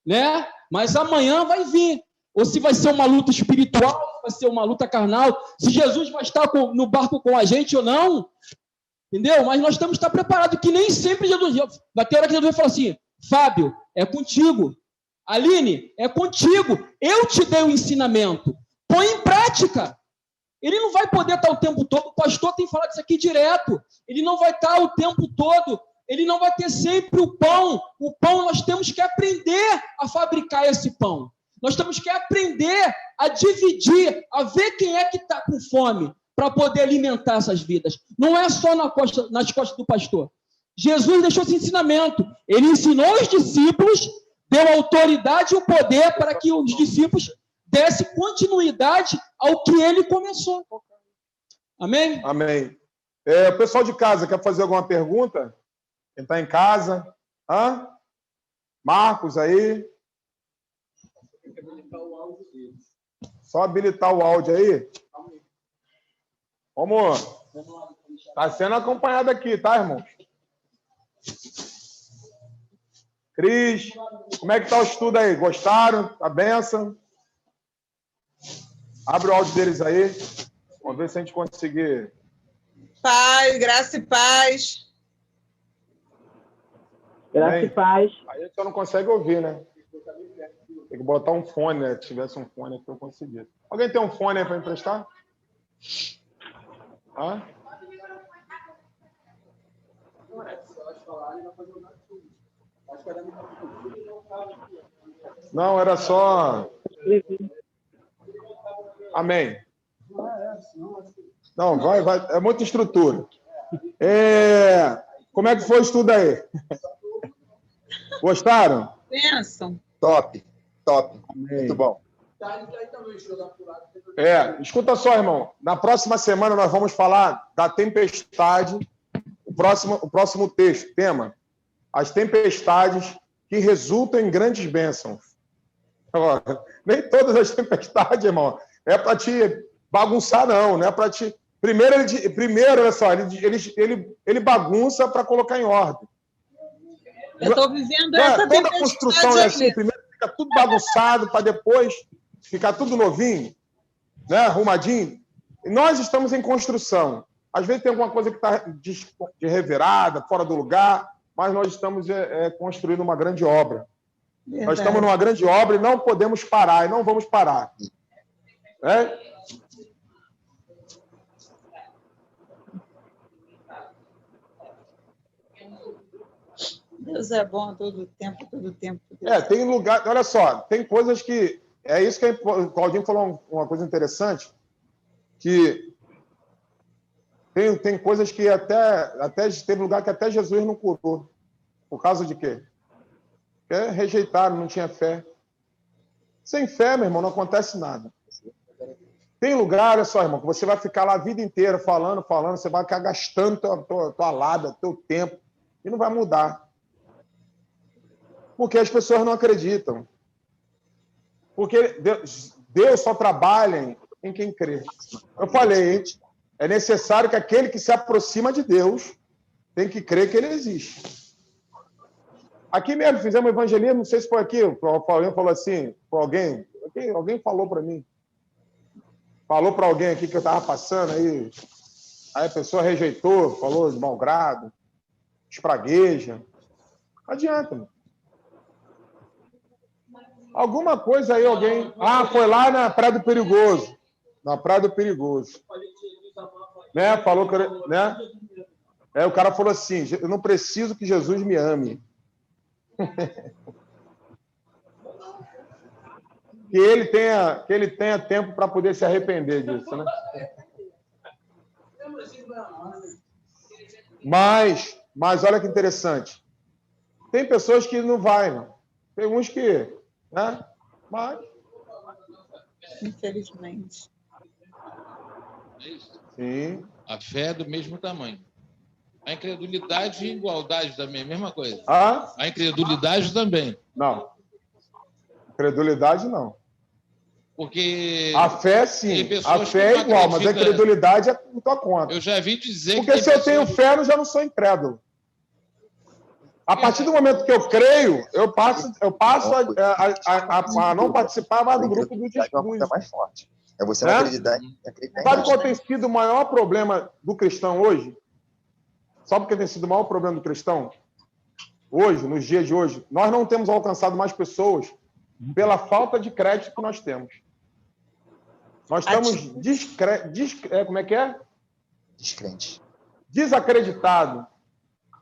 né? Mas amanhã vai vir. Ou se vai ser uma luta espiritual, se vai ser uma luta carnal, se Jesus vai estar no barco com a gente ou não, entendeu? Mas nós temos que estar preparados, que nem sempre Jesus... Vai ter hora que Jesus vai falar assim, Fábio, é contigo. Aline, é contigo. Eu te dei o ensinamento. Põe em prática. Ele não vai poder estar o tempo todo. O pastor tem falado isso aqui direto. Ele não vai estar o tempo todo. Ele não vai ter sempre o pão. O pão, nós temos que aprender a fabricar esse pão. Nós temos que aprender a dividir, a ver quem é que está com fome, para poder alimentar essas vidas. Não é só nas costas do pastor. Jesus deixou esse ensinamento. Ele ensinou os discípulos, deu autoridade e o poder para que os discípulos dessem continuidade ao que ele começou. Amém? Amém. O pessoal de casa quer fazer alguma pergunta? Quem está em casa? Marcos aí? Só habilitar o áudio aí. Vamos. Está sendo acompanhado aqui, tá, irmão? Cris, como é que está o estudo aí? Gostaram? A benção? Abre o áudio deles aí. Vamos ver se a gente conseguir. Paz, graça e paz. Graça e paz. Aí a gente só não consegue ouvir, né? Tem que botar um fone, né? Se tivesse um fone aqui, eu conseguia. Alguém tem um fone aí para emprestar? Não, era só... Amém. Não, vai. É muita estrutura. Como é que foi o estudo aí? Gostaram? Bênção. Top. Amém. Muito bom. Escuta só, irmão. Na próxima semana nós vamos falar da tempestade. O próximo texto, tema: as tempestades que resultam em grandes bênçãos. Agora, nem todas as tempestades, irmão, é para te bagunçar, não. Não é para te... Primeiro, olha só, ele bagunça para colocar em ordem. Eu estou vivendo essa tempestade. Toda construção é assim. Primeiro fica tudo bagunçado para depois ficar tudo novinho, né? Arrumadinho. E nós estamos em construção. Às vezes tem alguma coisa que está revirada, fora do lugar, mas nós estamos construindo uma grande obra. Verdade. Nós estamos numa grande obra e não podemos parar, e não vamos parar. Deus é bom todo tempo, todo tempo. Tem lugar... Olha só, tem coisas que... É isso que o Claudinho falou uma coisa interessante, que tem coisas que até teve lugar que até Jesus não curou. Por causa de quê? Porque rejeitaram, não tinha fé. Sem fé, meu irmão, não acontece nada. Tem lugar, olha só, irmão, que você vai ficar lá a vida inteira falando, você vai ficar gastando tua lábia, teu tempo, e não vai mudar. Porque as pessoas não acreditam. Porque Deus só trabalha em quem crê. Eu falei, é necessário que aquele que se aproxima de Deus tem que crer que ele existe. Aqui mesmo fizemos evangelismo, não sei se foi aqui, alguém falou assim, alguém falou para mim. Falou para alguém aqui que eu estava passando, aí a pessoa rejeitou, falou de mau grado, espragueja. Não adianta, mano. Alguma coisa aí, alguém... foi lá na Praia do Perigoso. Na Praia do Perigoso. Né? Falou que... Né? O cara falou assim, eu não preciso que Jesus me ame. Que ele tenha tempo para poder se arrepender disso, né? Mas olha que interessante. Tem pessoas que não vai, não. Tem uns que... Né? Mas... Infelizmente. Sim. A fé é do mesmo tamanho. A incredulidade e igualdade também, a mesma coisa. A incredulidade também. Não. Incredulidade, não. Porque A fé, sim. A fé é igual, mas a incredulidade é por tua conta. Eu já vi dizer Porque que se eu tenho fé, eu já não sou incrédulo. A partir do momento que eu creio, eu passo a não participar mais do grupo do discurso. Mais forte. É você não acreditar. Sabe qual tem sido o maior problema do cristão hoje? Sabe o que tem sido o maior problema do cristão? Hoje, nos dias de hoje, nós não temos alcançado mais pessoas pela falta de crédito que nós temos. Nós estamos como é que é? Descrente. Desacreditado.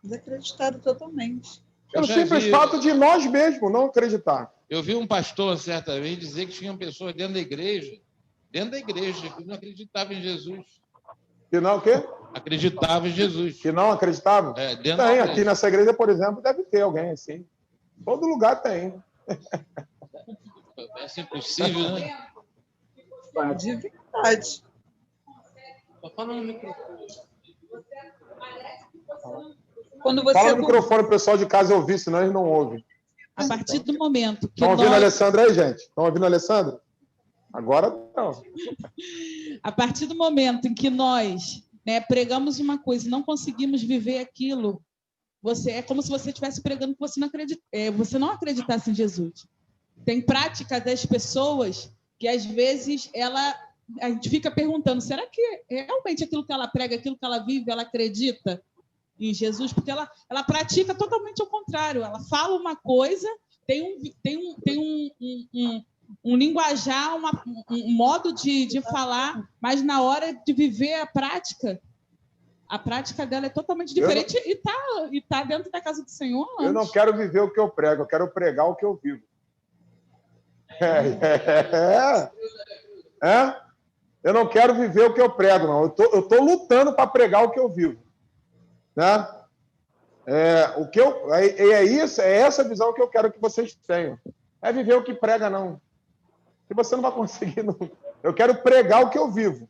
Desacreditado totalmente. Pelo simples fato de nós mesmos não acreditar. Eu vi um pastor, certa vez, dizer que tinham pessoas dentro da igreja, que não acreditavam em Jesus. Que não o quê? Acreditavam em Jesus. Que não acreditavam? Tem, aqui nessa igreja, por exemplo, deve ter alguém assim. Todo lugar tem. É impossível, né? De verdade. Fala no microfone. Quando você Fala no microfone, o pessoal de casa ouvir, senão eles não ouvem. A partir do momento que Estão ouvindo a Alessandra aí, gente? Estão ouvindo a Alessandra? Agora não. A partir do momento em que nós pregamos uma coisa e não conseguimos viver aquilo, é como se você estivesse pregando que você não acreditasse em Jesus. Tem prática das pessoas que, às vezes, a gente fica perguntando, será que realmente aquilo que ela prega, aquilo que ela vive, ela acredita em Jesus? Porque ela pratica totalmente ao contrário. Ela fala uma coisa, tem um linguajar, um modo de falar, mas na hora de viver a prática dela é totalmente diferente e tá dentro da casa do Senhor. Eu não quero viver o que eu prego, eu quero pregar o que eu vivo. Eu não quero viver o que eu prego, não. Eu tô lutando para pregar o que eu vivo. Né? É essa visão que eu quero que vocês tenham. É viver o que prega, não. Que você não vai conseguir. Não. Eu quero pregar o que eu vivo.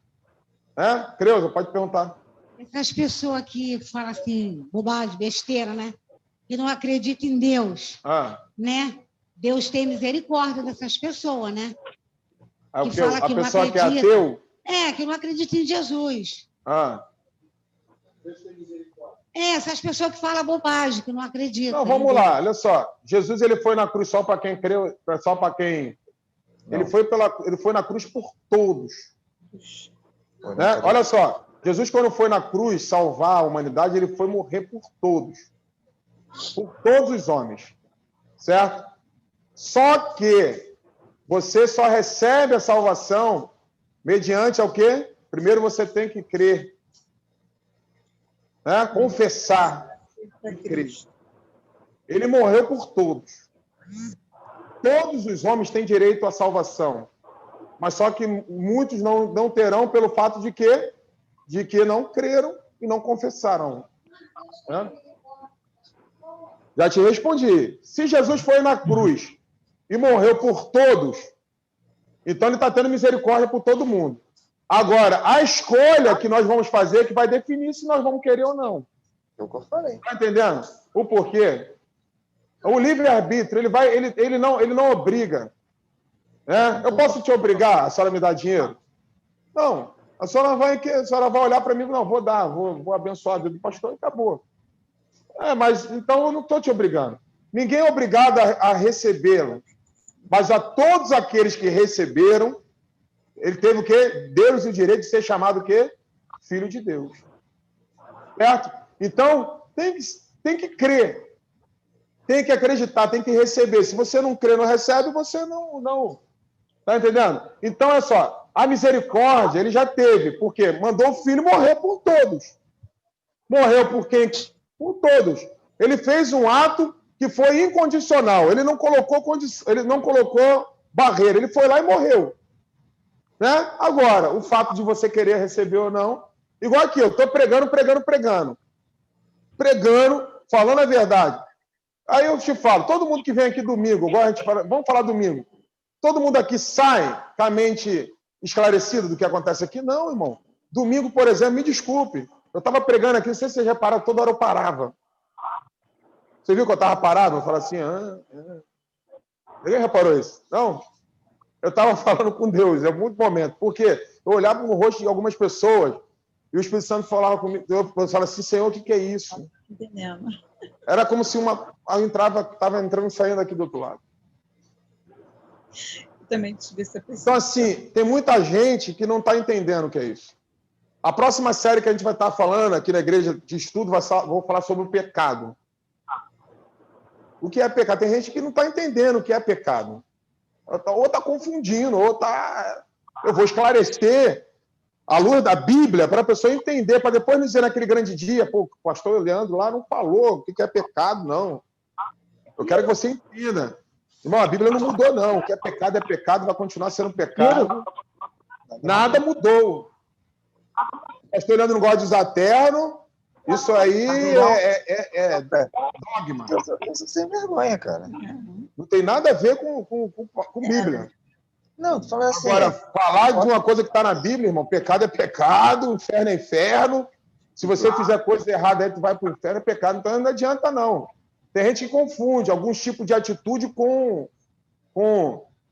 Creuza, pode perguntar. Essas pessoas que falam assim, bobagem, besteira, né? Que não acreditam em Deus, né? Deus tem misericórdia dessas pessoas, né? Que fala que a pessoa que é ateu? Que não acredita em Jesus. Essas pessoas que falam bobagem, que não acreditam. Não, vamos lá, olha só. Jesus ele foi na cruz só para quem creu, só para quem... Ele foi na cruz por todos. Né? Olha só, Jesus, quando foi na cruz salvar a humanidade, ele foi morrer por todos. Por todos os homens. Certo? Só que você só recebe a salvação mediante ao quê? Primeiro você tem que crer. Né? Confessar. Crer. Ele morreu por todos. Todos os homens têm direito à salvação. Mas só que muitos não terão pelo fato de que não creram e não confessaram. Né? Já te respondi. Se Jesus foi na cruz e morreu por todos, então ele está tendo misericórdia por todo mundo. Agora, a escolha que nós vamos fazer é que vai definir se nós vamos querer ou não. É o que eu falei. Está entendendo? O porquê? O livre-arbítrio, ele não obriga. Né? Eu posso te obrigar, a senhora me dar dinheiro? Não. A senhora vai olhar para mim e não, vou abençoar a vida do pastor e acabou. Mas então eu não estou te obrigando. Ninguém é obrigado a recebê-lo. Mas a todos aqueles que receberam, ele teve o quê? Deus o direito de ser chamado o quê? Filho de Deus. Certo? Então, tem que crer. Tem que acreditar, tem que receber. Se você não crê, não recebe, você não. Tá entendendo? Então, é só. A misericórdia, ele já teve. Por quê? Mandou o filho morrer por todos. Morreu por quem? Por todos. Ele fez um ato que foi incondicional. Ele não colocou barreira. Ele foi lá e morreu. Né? Agora, o fato de você querer receber ou não... Igual aqui, eu estou pregando, falando a verdade. Aí eu te falo, todo mundo que vem aqui domingo, vamos falar domingo, todo mundo aqui sai com a mente esclarecida do que acontece aqui? Não, irmão. Domingo, por exemplo, me desculpe, eu estava pregando aqui, não sei se vocês repararam, toda hora eu parava. Você viu que eu estava parado? Eu falava assim, Ninguém reparou isso? Não? Eu estava falando com Deus em algum momento, porque eu olhava no rosto de algumas pessoas e o Espírito Santo falava comigo, eu falava assim, Senhor, o que é isso? Entendendo. Era como se estava entrando e saindo aqui do outro lado. Também tive essa percepção. Então, assim, tem muita gente que não está entendendo o que é isso. A próxima série que a gente vai estar falando aqui na igreja de estudo, vou falar sobre o pecado. O que é pecado? Tem gente que não está entendendo o que é pecado. Ou está confundindo, ou está... Eu vou esclarecer à luz da Bíblia para a pessoa entender, para depois não dizer naquele grande dia, pô, o pastor Leandro lá não falou o que é pecado, não. Eu quero que você entenda. Irmão, a Bíblia não mudou, não. O que é pecado, vai continuar sendo pecado. Nada mudou. O pastor Leandro não gosta de usar terno. Isso aí é dogma. Isso sem vergonha, cara. Não tem nada a ver com Bíblia. Não, tô falando assim. Agora, falar de uma coisa que está na Bíblia, irmão, pecado é pecado, inferno é inferno. Se você fizer coisa errada, aí tu vai para o inferno, é pecado. Então não adianta, não. Tem gente que confunde alguns tipos de atitude com...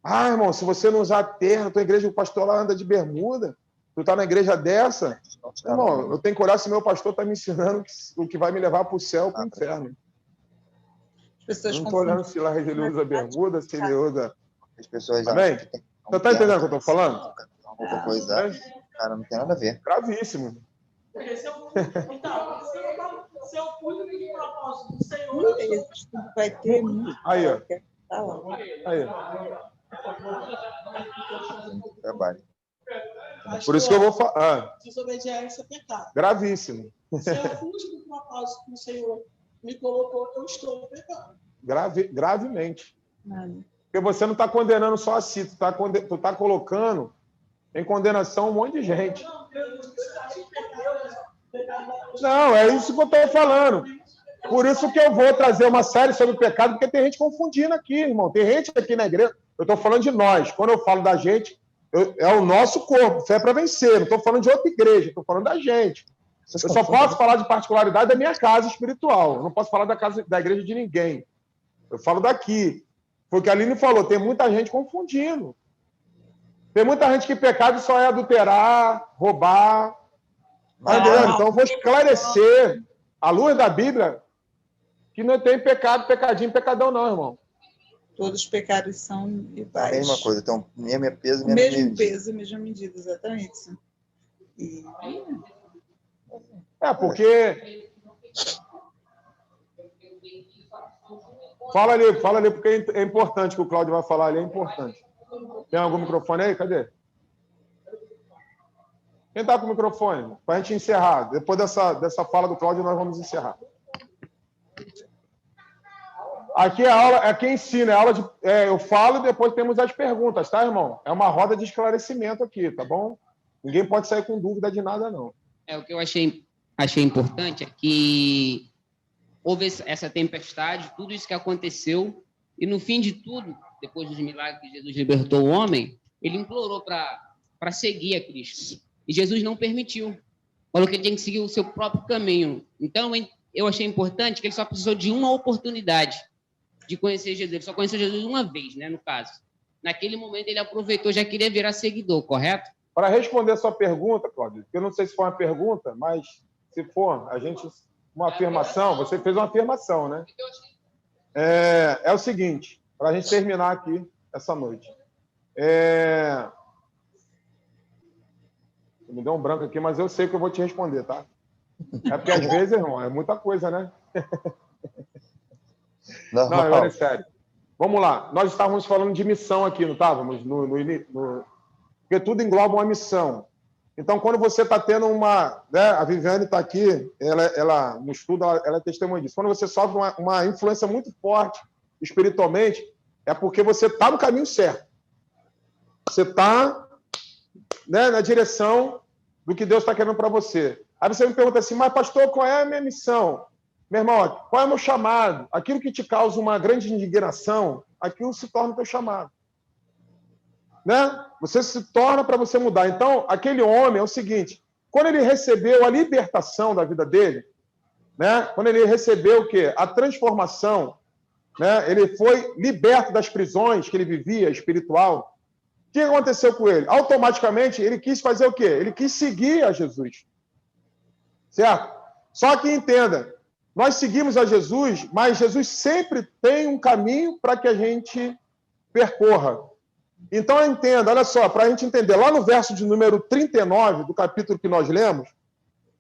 Ah, irmão, se você não usar terno, tua igreja, o pastor lá anda de bermuda, tu está na igreja dessa, irmão, eu tenho que olhar se meu pastor está me ensinando o que vai me levar para o céu ou para o inferno. Eu não estou olhando se lá ele usa bermuda, se ele usa... As pessoas Amém? Você está entendendo o que eu estou falando? Outra coisa, cara, não tem nada a ver. Gravíssimo. Porque se eu cuido do propósito do Senhor, vai ter muito. Aí, ó. Aí. Trabalho. Por isso que eu vou falar. Desobediência é pecado. Gravíssimo. Se eu fujo do propósito que o Senhor me colocou, eu estou pecando. Gravemente. Porque você não está condenando só a si, tu tá colocando em condenação um monte de gente. Não, é isso que eu estou falando. Por isso que eu vou trazer uma série sobre o pecado, porque tem gente confundindo aqui, irmão. Tem gente aqui na igreja. Eu estou falando de nós. Quando eu falo da gente, é o nosso corpo. Fé para vencer. Não estou falando de outra igreja. Estou falando da gente. Eu só posso falar de particularidade da minha casa espiritual. Eu não posso falar da igreja de ninguém. Eu falo daqui. Foi o que a Aline falou. Tem muita gente confundindo. Tem muita gente que pecado só é adulterar, roubar. Então eu vou esclarecer, à luz da Bíblia, que não tem pecado, pecadinho, pecadão, não, irmão. Todos os pecados são iguais. A mesma coisa, então, mesmo peso, mesmo peso, mesma medida, exatamente. E... porque... Fala ali, porque é importante que o Cláudio vai falar ali, é importante. Tem algum microfone aí? Cadê? Quem está com o microfone? Para a gente encerrar. Depois dessa fala do Cláudio, nós vamos encerrar. Aqui é aula, aqui ensina, é aula de. Eu falo e depois temos as perguntas, tá, irmão? É uma roda de esclarecimento aqui, tá bom? Ninguém pode sair com dúvida de nada, não. O que eu achei importante é que houve essa tempestade, tudo isso que aconteceu, e no fim de tudo, depois dos milagres que Jesus libertou o homem, ele implorou para seguir a Cristo. E Jesus não permitiu. Falou que ele tinha que seguir o seu próprio caminho. Então, eu achei importante que ele só precisou de uma oportunidade de conhecer Jesus. Ele só conheceu Jesus uma vez, né, no caso. Naquele momento, ele aproveitou, já queria virar seguidor, correto? Para responder a sua pergunta, Cláudio, eu não sei se foi uma pergunta, mas se for, uma afirmação, você fez uma afirmação, né? É o seguinte, para a gente terminar aqui essa noite. Me deu um branco aqui, mas eu sei que eu vou te responder, tá? É porque, às vezes, irmão, é muita coisa, né? Não, agora é sério. Vamos lá. Nós estávamos falando de missão aqui, não estávamos? Porque tudo engloba uma missão. Então, quando você está tendo uma... Né, a Viviane está aqui, ela no estudo, ela é testemunha disso. Quando você sofre uma influência muito forte, espiritualmente, é porque você está no caminho certo. Você está, né, na direção do que Deus está querendo para você. Aí você me pergunta assim, mas pastor, qual é a minha missão? Meu irmão, qual é o meu chamado? Aquilo que te causa uma grande indignação, aquilo se torna o teu chamado. Né? Você se torna para você mudar. Então, aquele homem é o seguinte, quando ele recebeu a libertação da vida dele, né? Quando ele recebeu o quê? A transformação, né? Ele foi liberto das prisões que ele vivia, espiritual. que aconteceu com ele? Automaticamente, ele quis fazer o quê? Ele quis seguir a Jesus. Certo? Só que entenda, nós seguimos a Jesus, mas Jesus sempre tem um caminho para que a gente percorra. Então, entenda, olha só, para a gente entender, lá no verso de número 39 do capítulo que nós lemos,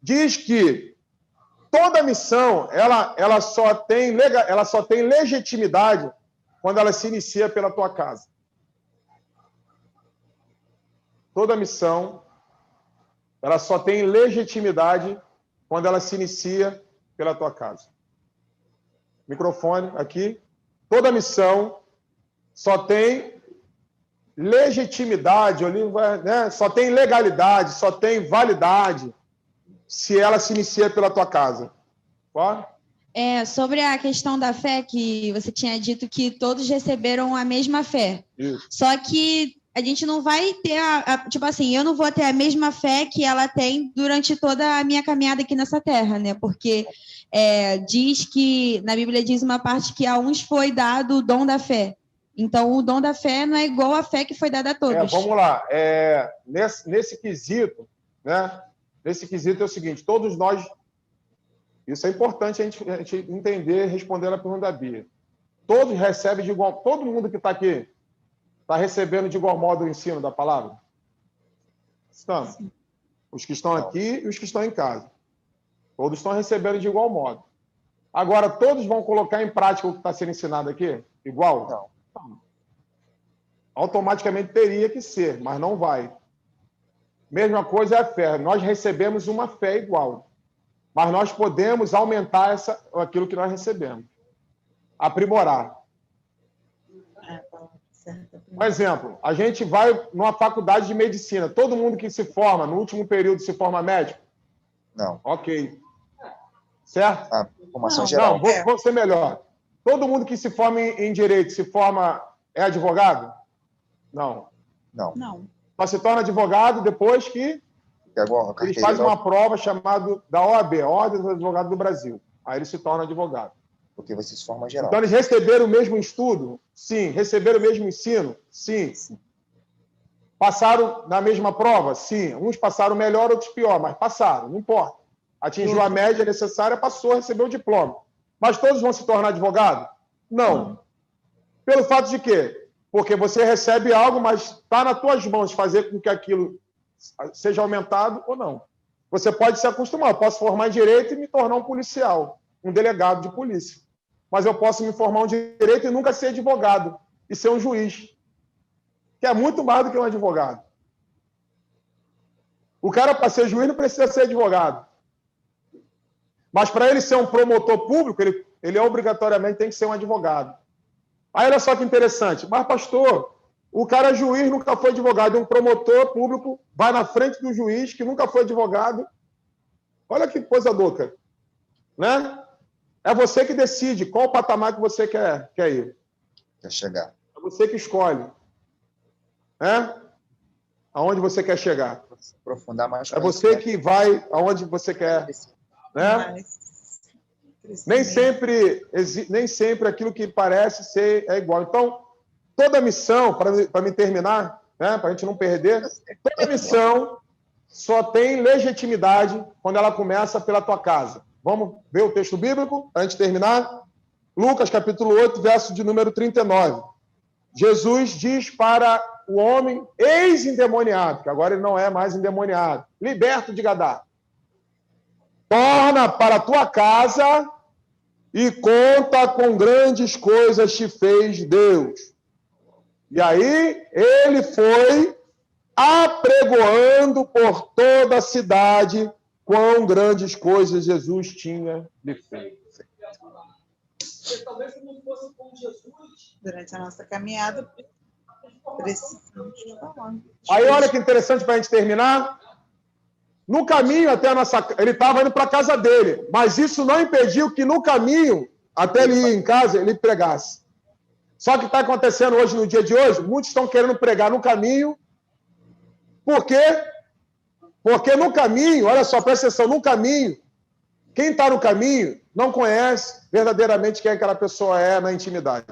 diz que toda missão, ela só tem legitimidade quando ela se inicia pela tua casa. Toda missão, ela só tem legitimidade quando ela se inicia pela tua casa. Microfone aqui. Toda missão só tem legitimidade, né? Só tem legalidade, só tem validade se ela se inicia pela tua casa. Pode? Sobre a questão da fé, que você tinha dito que todos receberam a mesma fé. Isso. Só que a gente não vai ter, tipo assim, eu não vou ter a mesma fé que ela tem durante toda a minha caminhada aqui nessa terra, né? Porque diz que, na Bíblia diz uma parte que a uns foi dado o dom da fé. Então, o dom da fé não é igual à fé que foi dada a todos. Vamos lá. Nesse quesito, né? Nesse quesito é o seguinte, todos nós... Isso é importante a gente entender e responder a pergunta da Bia. Todos recebem de igual... Todo mundo que está aqui está recebendo de igual modo o ensino da palavra? Estamos. Os que estão aqui e os que estão em casa. Todos estão recebendo de igual modo. Agora, todos vão colocar em prática o que está sendo ensinado aqui? Igual? Não. Automaticamente teria que ser, mas não vai. Mesma coisa é a fé. Nós recebemos uma fé igual. Mas nós podemos aumentar aquilo que nós recebemos. Aprimorar. Um exemplo, a gente vai numa faculdade de medicina. Todo mundo que se forma, no último período, se forma médico? Não. Ok. Certo? A formação geral. Não, vou ser melhor. Todo mundo que se forma em direito, se forma, é advogado? Não. Não. Só se torna advogado depois que ele faz uma prova chamada da OAB, Ordem dos Advogados do Brasil. Aí ele se torna advogado. Porque você se forma geral. Então, eles receberam o mesmo estudo? Sim. Receberam o mesmo ensino? Sim. Passaram na mesma prova? Sim. Uns passaram melhor, outros pior, mas passaram, não importa. Atingiu a média necessária, passou, recebeu o diploma. Mas todos vão se tornar advogado? Não. Pelo fato de quê? Porque você recebe algo, mas está nas tuas mãos fazer com que aquilo seja aumentado ou não. Você pode se acostumar. Eu posso formar em direito e me tornar um policial, um delegado de polícia. Mas eu posso me formar em direito e nunca ser advogado e ser um juiz, que é muito mais do que um advogado. O cara, para ser juiz, não precisa ser advogado. Mas para ele ser um promotor público, ele obrigatoriamente tem que ser um advogado. Aí olha só que interessante. Mas, pastor, o cara é juiz, nunca foi advogado. Um promotor público vai na frente do juiz, que nunca foi advogado. Olha que coisa louca. Né? É você que decide qual patamar que você quer ir. Quer chegar. É você que escolhe. Aonde você quer chegar. Aprofundar mais. É você que vai aonde você quer. Né? Nem sempre aquilo que parece ser é igual. Então, toda missão, para me terminar, né, para a gente não perder, toda missão só tem legitimidade quando ela começa pela tua casa. Vamos ver o texto bíblico, antes de terminar? Lucas, capítulo 8, verso de número 39. Jesus diz para o homem ex-endemoniado, que agora ele não é mais endemoniado, liberto de Gadara: torna para a tua casa e conta com grandes coisas te fez Deus. E aí ele foi apregoando por toda a cidade quão grandes coisas Jesus tinha lhe feito. Talvez se não fosse com Jesus, durante a nossa caminhada, precisamos falar. Aí olha que interessante para a gente terminar. No caminho até a nossa... Ele estava indo para a casa dele, mas isso não impediu que no caminho, até ele ir em casa, ele pregasse. Só que está acontecendo hoje, no dia de hoje, muitos estão querendo pregar no caminho. Por quê? Porque no caminho, olha só, presta atenção, no caminho, quem está no caminho não conhece verdadeiramente quem aquela pessoa é na intimidade.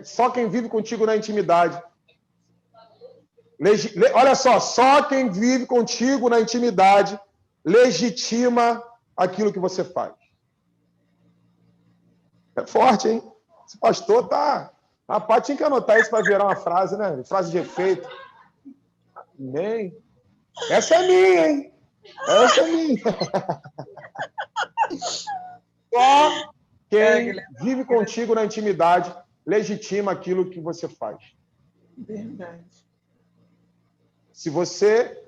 Só quem vive contigo na intimidade. Olha só quem vive contigo na intimidade legitima aquilo que você faz. É forte, hein? Esse pastor tá... Rapaz, tinha que anotar isso para virar uma frase, né? Frase de efeito. Amém. Essa é minha, hein? Essa é minha. Só quem vive contigo na intimidade legitima aquilo que você faz. Verdade. Se você,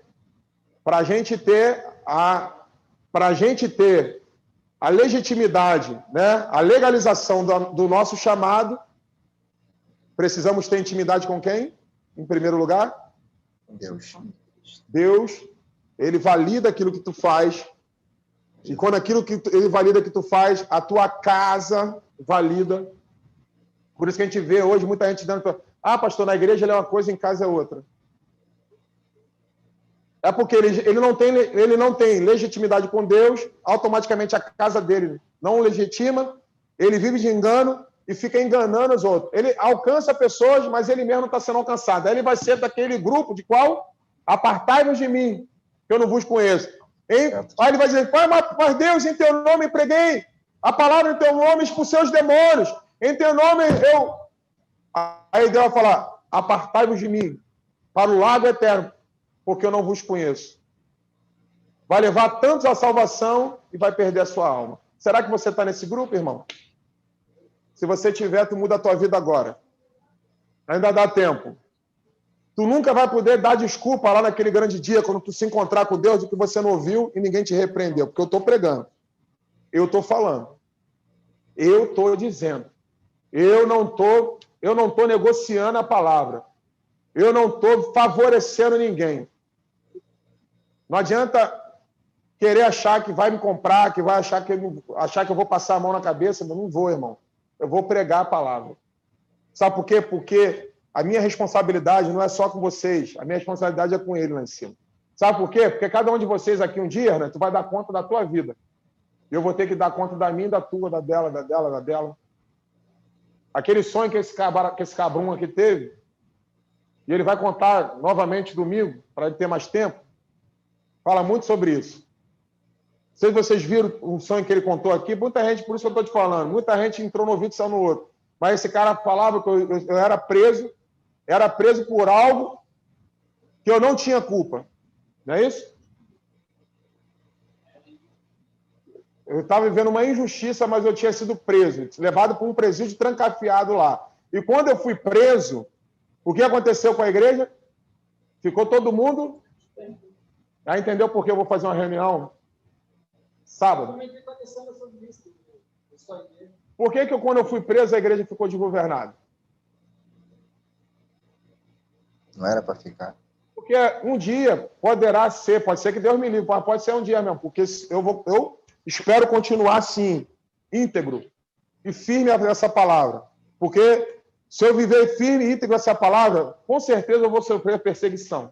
para a gente ter a legitimidade, né, a legalização do nosso chamado, precisamos ter intimidade com quem? Em primeiro lugar? Deus. Deus, ele valida aquilo que tu faz. E quando aquilo que ele valida que tu faz, a tua casa valida. Por isso que a gente vê hoje muita gente dizendo, pastor, na igreja ele é uma coisa, em casa é outra. É porque ele não tem legitimidade com Deus, automaticamente a casa dele não legitima, ele vive de engano e fica enganando os outros. Ele alcança pessoas, mas ele mesmo não está sendo alcançado. Aí ele vai ser daquele grupo de qual? Apartai-vos de mim, que eu não vos conheço. Aí ele vai dizer, mas Deus, em teu nome preguei, a palavra em teu nome expulsei os demônios, em teu nome eu... Aí Deus vai falar, apartai-vos de mim, para o lago eterno, porque eu não vos conheço. Vai levar tantos à salvação e vai perder a sua alma. Será que você está nesse grupo, irmão? Se você tiver, tu muda a tua vida agora. Ainda dá tempo. Tu nunca vai poder dar desculpa lá naquele grande dia, quando tu se encontrar com Deus, de que você não ouviu e ninguém te repreendeu, porque eu estou pregando. Eu estou falando. Eu estou dizendo. Eu não estou negociando a palavra. Eu não estou favorecendo ninguém. Não adianta querer achar que vai me comprar, que vai achar que eu vou passar a mão na cabeça. Eu não vou, irmão. Eu vou pregar a palavra. Sabe por quê? Porque a minha responsabilidade não é só com vocês. A minha responsabilidade é com ele lá em cima. Sabe por quê? Porque cada um de vocês aqui um dia, né, tu vai dar conta da tua vida. Eu vou ter que dar conta da minha, da tua, da dela. Aquele sonho que esse cabrão aqui teve, e ele vai contar novamente domingo, para ele ter mais tempo, fala muito sobre isso. Não sei se vocês viram o sonho que ele contou aqui, muita gente, por isso que eu estou te falando, muita gente entrou no ouvido e saiu no outro. Mas esse cara falava que eu era preso por algo que eu não tinha culpa. Não é isso? Eu estava vivendo uma injustiça, mas eu tinha sido preso, levado para um presídio trancafiado lá. E quando eu fui preso, o que aconteceu com a igreja? Ficou todo mundo... Já entendeu por que eu vou fazer uma reunião sábado? Por que quando eu fui preso, a igreja ficou desgovernada? Não era para ficar. Porque um dia pode ser que Deus me livre, mas pode ser um dia mesmo, porque eu espero continuar assim, íntegro e firme essa palavra. Porque se eu viver firme e íntegro essa palavra, com certeza eu vou sofrer perseguição.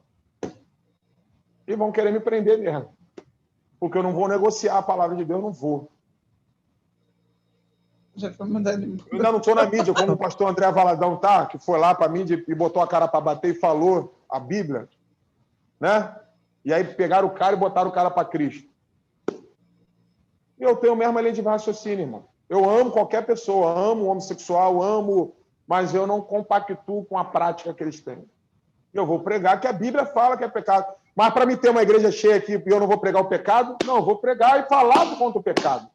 E vão querer me prender mesmo. Porque eu não vou negociar a palavra de Deus, não vou. Já foi mandado. Eu ainda não estou na mídia, como o pastor André Valadão tá, que foi lá para a mídia e botou a cara para bater e falou a Bíblia, né? E aí pegaram o cara e botaram o cara para Cristo. E eu tenho a mesma lei de raciocínio, irmão. Eu amo qualquer pessoa, amo o homossexual, mas eu não compactuo com a prática que eles têm. Eu vou pregar que a Bíblia fala que é pecado. Mas para me ter uma igreja cheia aqui e eu não vou pregar o pecado? Não, eu vou pregar e falar contra o pecado.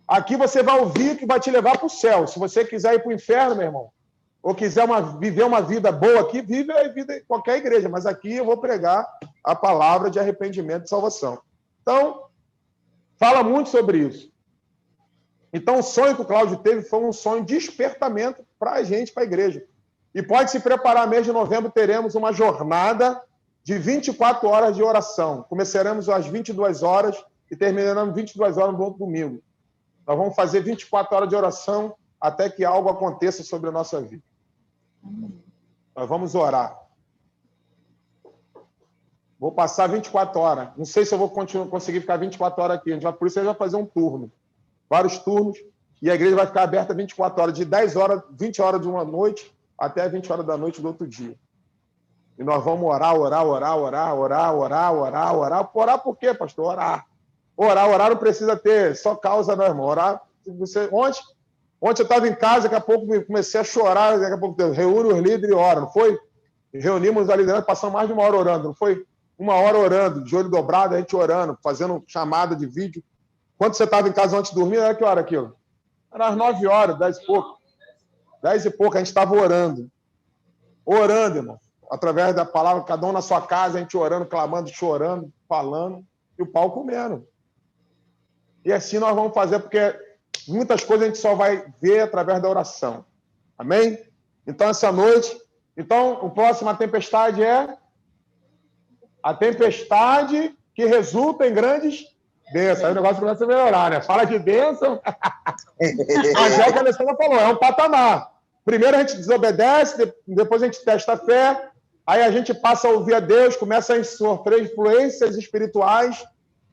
Aqui você vai ouvir que vai te levar para o céu. Se você quiser ir para o inferno, meu irmão, ou quiser viver uma vida boa aqui, vive a vida em qualquer igreja. Mas aqui eu vou pregar a palavra de arrependimento e salvação. Então, fala muito sobre isso. Então, o sonho que o Cláudio teve foi um sonho de despertamento para a gente, para a igreja. E pode se preparar, mês de novembro, teremos uma jornada de 24 horas de oração. Começaremos às 22 horas e terminaremos 22 horas no outro domingo. Nós vamos fazer 24 horas de oração até que algo aconteça sobre a nossa vida. Nós vamos orar. Vou passar 24 horas. Não sei se eu vou conseguir ficar 24 horas aqui. Por isso a gente vai fazer um turno. Vários turnos. E a igreja vai ficar aberta 24 horas, de 10 horas, 20 horas de uma noite até 20 horas da noite do outro dia. E nós vamos orar. Orar por quê, pastor? Orar não precisa ter só causa, não, irmão. Orar, ontem eu estava em casa, daqui a pouco comecei a chorar, daqui a pouco reúne os líderes e ora, não foi? Reunimos a liderança, passamos mais de 1 hora orando, não foi? 1 hora orando, de olho dobrado, a gente orando, fazendo chamada de vídeo. Quando você estava em casa antes de dormir, era que hora aquilo? Era às 9 horas, 10 e pouco. 10 e pouco, a gente estava orando. Orando, irmão. Através da palavra, cada um na sua casa, a gente orando, clamando, chorando, falando, e o pau comendo. E assim nós vamos fazer, porque muitas coisas a gente só vai ver através da oração. Amém? Então, essa noite... Então, o próximo, a tempestade é a tempestade que resulta em grandes bênçãos. Aí o negócio começa a melhorar, né? Fala de bênção. Mas é o que a Alessandra falou, é um patamar. Primeiro a gente desobedece, depois a gente testa a fé, aí a gente passa a ouvir a Deus, começa a sofrer influências espirituais,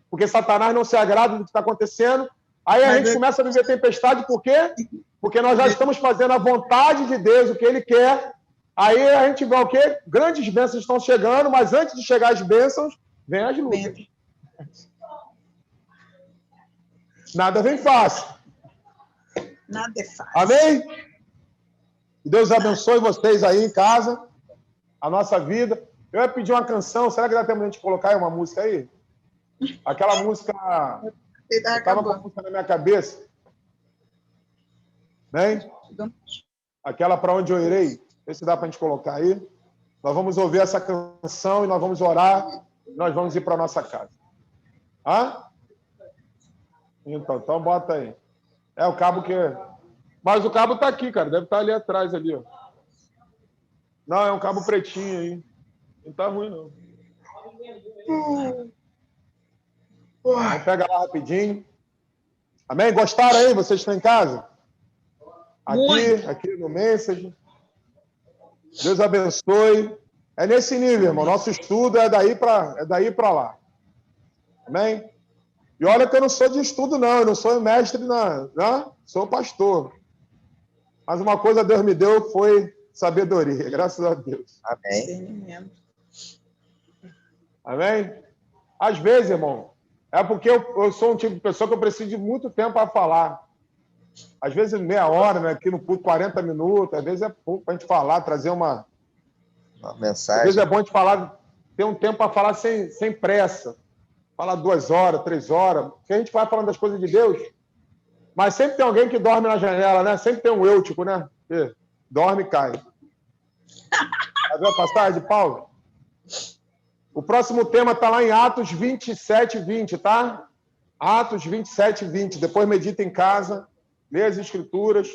porque Satanás não se agrada do que está acontecendo. Aí a gente começa a viver tempestade, por quê? Porque nós já estamos fazendo a vontade de Deus, o que Ele quer. Aí a gente vê o quê? Grandes bênçãos estão chegando, mas antes de chegar as bênçãos, vem as lutas. Nada vem fácil. Nada é fácil. Amém? Deus abençoe vocês aí em casa, a nossa vida. Eu ia pedir uma canção, será que dá tempo de a gente colocar aí uma música aí? Aquela música... Estava com a música na minha cabeça. Bem? Aquela Para Onde Eu Irei. Vê se dá para a gente colocar aí. Nós vamos ouvir essa canção e nós vamos orar. Nós vamos ir para a nossa casa. Hã? Então bota aí. É o cabo que... Mas o cabo está aqui, cara. Deve estar ali atrás, ali, ó. Não, é um cabo pretinho aí. Não está ruim, não. Vamos pegar lá rapidinho. Amém? Gostaram aí? Vocês estão em casa? Aqui no Message. Deus abençoe. É nesse nível, irmão. Nosso estudo é daí para lá. Amém? E olha que eu não sou de estudo, não. Eu não sou mestre, não. Sou pastor. Mas uma coisa Deus me deu foi sabedoria. Graças a Deus. Amém. Amém? Às vezes, irmão, é porque eu sou um tipo de pessoa que eu preciso de muito tempo para falar. Às vezes meia hora, né? Aqui no culto, 40 minutos. Às vezes é pouco para a gente falar, trazer uma mensagem. Às vezes é bom a gente falar, ter um tempo para falar sem pressa. Falar 2 horas, 3 horas. Porque a gente vai falando das coisas de Deus. Mas sempre tem alguém que dorme na janela, né? Sempre tem um eutico, né? Que dorme e cai. Já viu a passagem de Paulo? O próximo tema está lá em Atos 27, 20, tá? Atos 27, 20. Depois medita em casa, lê as Escrituras.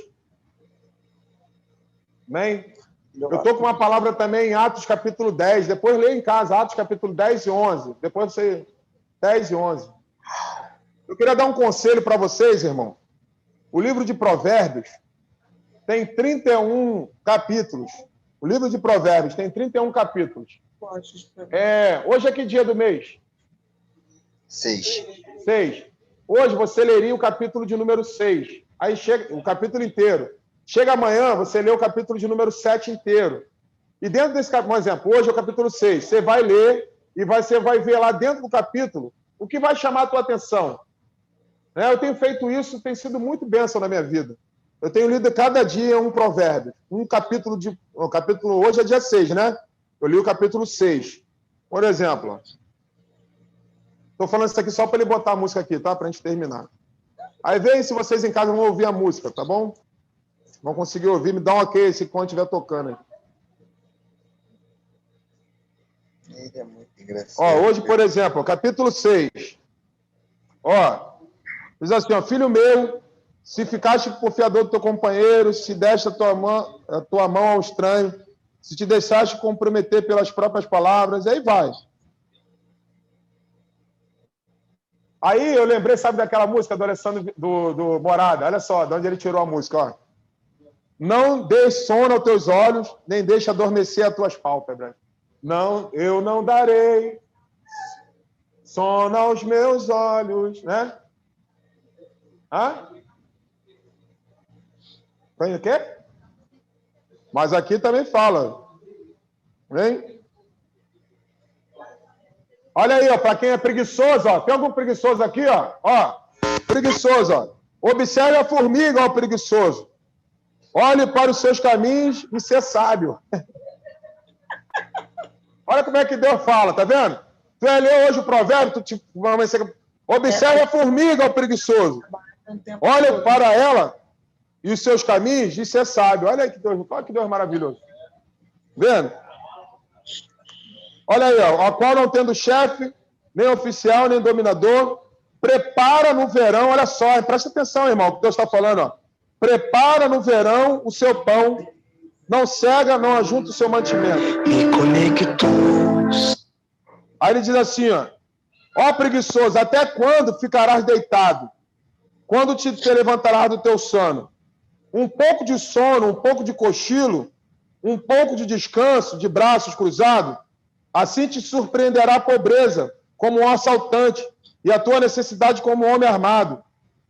Amém? Eu estou com uma palavra também em Atos capítulo 10. Depois lê em casa, Atos capítulo 10 e 11. Depois você... 10 e 11. Eu queria dar um conselho para vocês, irmão. O livro de Provérbios tem 31 capítulos. O livro de Provérbios tem 31 capítulos. Hoje é que dia do mês? 6. Hoje você leria o capítulo de número 6. Aí chega o capítulo inteiro. Chega amanhã, você lê o capítulo de número 7 inteiro. E dentro desse capítulo, por exemplo, hoje é o capítulo 6. Você vai ler e você vai ver lá dentro do capítulo o que vai chamar a tua atenção. Eu tenho feito isso, tem sido muito bênção na minha vida. Eu tenho lido cada dia um provérbio. Um capítulo hoje é dia 6, né? Eu li o capítulo 6. Por exemplo, estou falando isso aqui só para ele botar a música aqui, tá? Para a gente terminar. Aí vem se vocês em casa vão ouvir a música, tá bom? Vão conseguir ouvir, me dá um ok se quando estiver tocando aí. Ele é muito engraçado. Hoje, por exemplo, capítulo 6. Diz assim, filho meu, se ficaste por fiador do teu companheiro, se deste a tua mão ao estranho, se te deixaste comprometer pelas próprias palavras, aí vai. Aí eu lembrei, sabe daquela música do Alessandro do Morada? Olha só, de onde ele tirou a música, Não dê sono aos teus olhos, nem deixe adormecer as tuas pálpebras. Não, eu não darei sono aos meus olhos, né? Tem o quê? Mas aqui também fala. Vem? Olha aí, ó, para quem é preguiçoso, ó. Tem algum preguiçoso aqui, ó? Ó, preguiçoso, ó. Observe a formiga, ó, preguiçoso. Olhe para os seus caminhos e ser sábio. Olha como é que Deus fala, tá vendo? Tu vai ler hoje o provérbio, observe a formiga, ó, preguiçoso. Olha para ela e os seus caminhos e ser sábio. Olha aí que Deus maravilhoso. Vendo? Olha aí, ó, a qual não tendo chefe, nem oficial, nem dominador, prepara no verão, olha só, presta atenção, irmão, o que Deus está falando, ó. Prepara no verão o seu pão, não cega, não ajunta o seu mantimento. Me conectos. Aí ele diz assim, ó preguiçoso, até quando ficarás deitado? Quando te levantarás do teu sono? Um pouco de sono, um pouco de cochilo, um pouco de descanso, de braços cruzados, assim te surpreenderá a pobreza, como um assaltante, e a tua necessidade como um homem armado.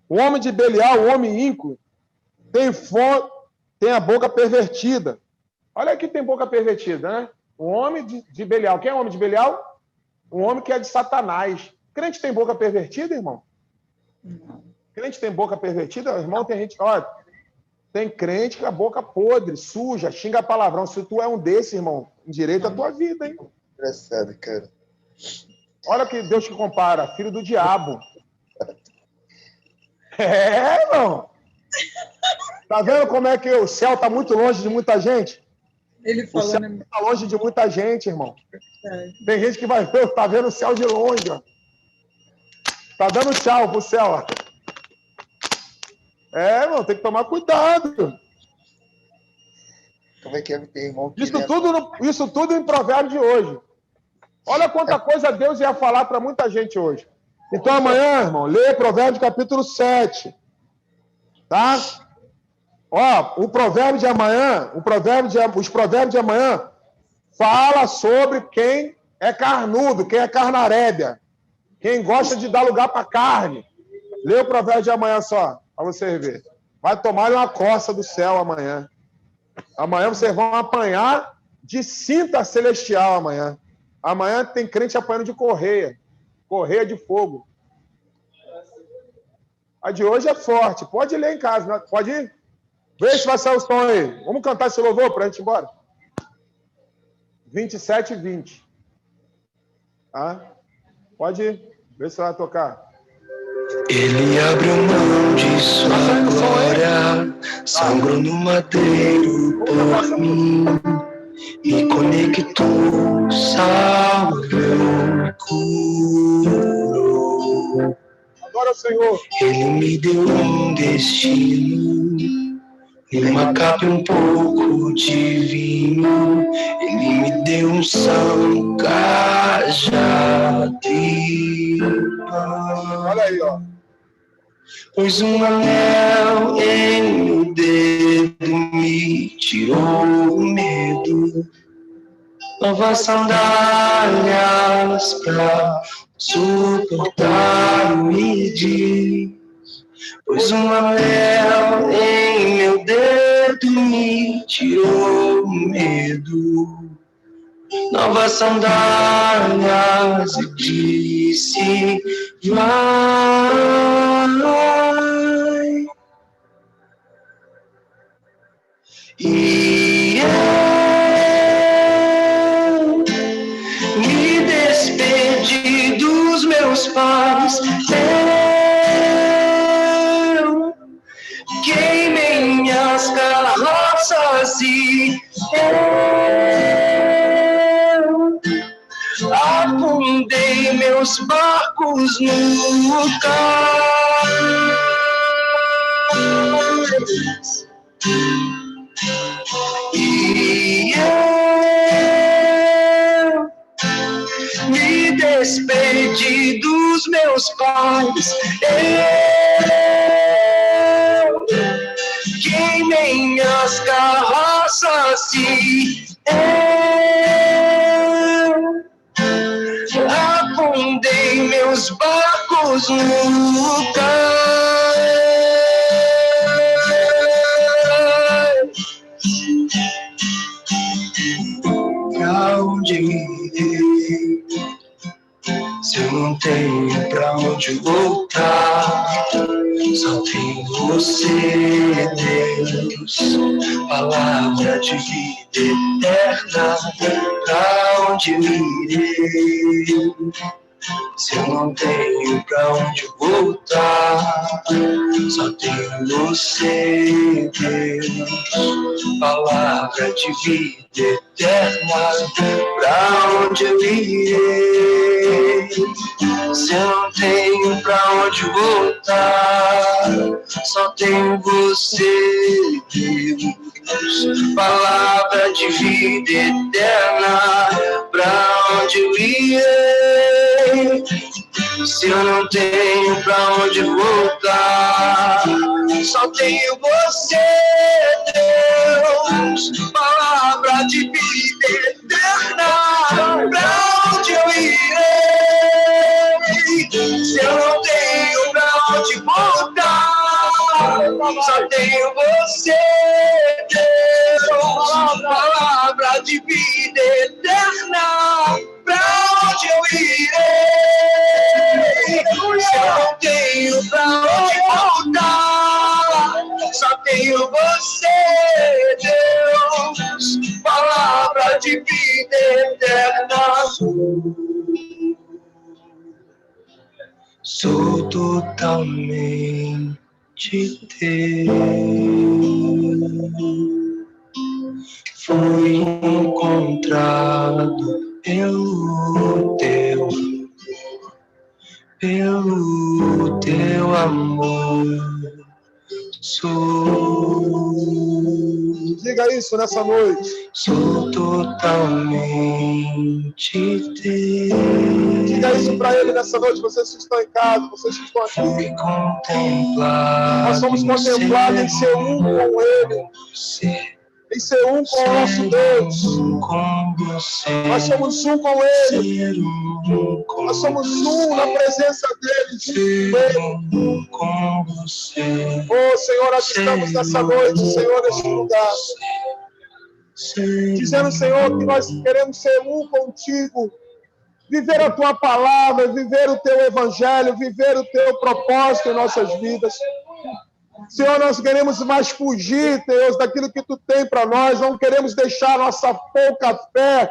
O homem de Belial, o homem ínclito, tem a boca pervertida. Olha aqui, tem boca pervertida, né? O homem de Belial. Quem é o homem de Belial? Um homem que é de Satanás. Crente tem boca pervertida, irmão? Não. Crente tem boca pervertida? Irmão, tem gente... Olha, tem crente com a boca podre, suja, xinga palavrão. Se tu é um desses, irmão, endireita a tua vida, hein? Engraçado, cara. Olha que Deus te compara, filho do diabo. É, irmão. Tá vendo como é que o céu tá muito longe de muita gente? Ele falou, o céu tá longe de muita gente, irmão. Tem gente que vai ver, tá vendo o céu de longe, ó. Tá dando tchau pro céu, ó. É, irmão, tem que tomar cuidado. Como é que é, irmão? Isso tudo em provérbio de hoje. Olha quanta coisa Deus ia falar para muita gente hoje. Então, amanhã, irmão, lê Provérbios capítulo 7. Tá? Ó, os provérbios de amanhã fala sobre quem é carnudo, quem é carnarébia, quem gosta de dar lugar para carne. Lê o provérbio de amanhã só, para vocês verem. Vai tomar uma coça do céu amanhã. Amanhã vocês vão apanhar de cinta celestial amanhã. Amanhã tem crente apanhando de correia de fogo. A de hoje é forte. Pode ler em casa, né? Pode ir? Vê se vai sair o som aí. Vamos cantar esse louvor para a gente ir embora? 27 e 20. Ah, pode ir. Vê se vai tocar. Ele abriu mão de sua glória, sangrou no madeiro por mim, me conectou, salvou, curou. Agora, Senhor. Ele me deu um destino, uma capa e um pouco de vinho. Ele me deu um são, cajado e pão. Olha aí, ó. Pôs um anel em meu dedo, me tirou o medo. Novas sandálias pra suportar o medir. Pôs um anel em meu dedo, me tirou o medo. Novas sandálias e disse, vai. E eu me despedi dos meus pais. Eu queimei minhas carroças e eu afundei meus barcos no cais. E eu me despedi dos meus pais. Eu queimei minhas carroças e eu afundei meus barcos no cais. Pra onde irei? Se eu não tenho pra onde voltar, só tenho você, Deus, palavra de vida eterna. Pra onde eu irei? Se eu não tenho pra onde voltar, só tenho você, Deus, palavra de vida eterna. Pra onde eu irei? Se eu não tenho pra onde voltar, só tenho você, Deus, palavra de vida eterna. Pra onde eu irei? Se eu não tenho pra onde voltar, só tenho você, Deus, palavra de vida eterna. Pra onde eu irei? Se eu não tenho pra onde voltar, só tenho você, Deus, palavra de vida eterna. Pra onde eu irei? Se eu não tenho pra onde voltar, só tenho você, Deus, palavra de vida eterna. Sou totalmente teu. Fui encontrado pelo teu amor. Diga isso nessa noite. Sou totalmente teu. Diga isso para ele nessa noite. Vocês que estão em casa, vocês que estão aqui. Fui contemplado. Nós somos contemplados em ser um com ele. Em ser um com o nosso Deus. Nós somos um com ele. Nós somos um na presença dele. Oh, Senhor, nós estamos nessa noite, Senhor, neste lugar. Dizendo, Senhor, que nós queremos ser um contigo. Viver a tua palavra, viver o teu evangelho, viver o teu propósito em nossas vidas. Senhor, nós queremos mais fugir, Deus, daquilo que tu tem para nós. Não queremos deixar nossa pouca fé,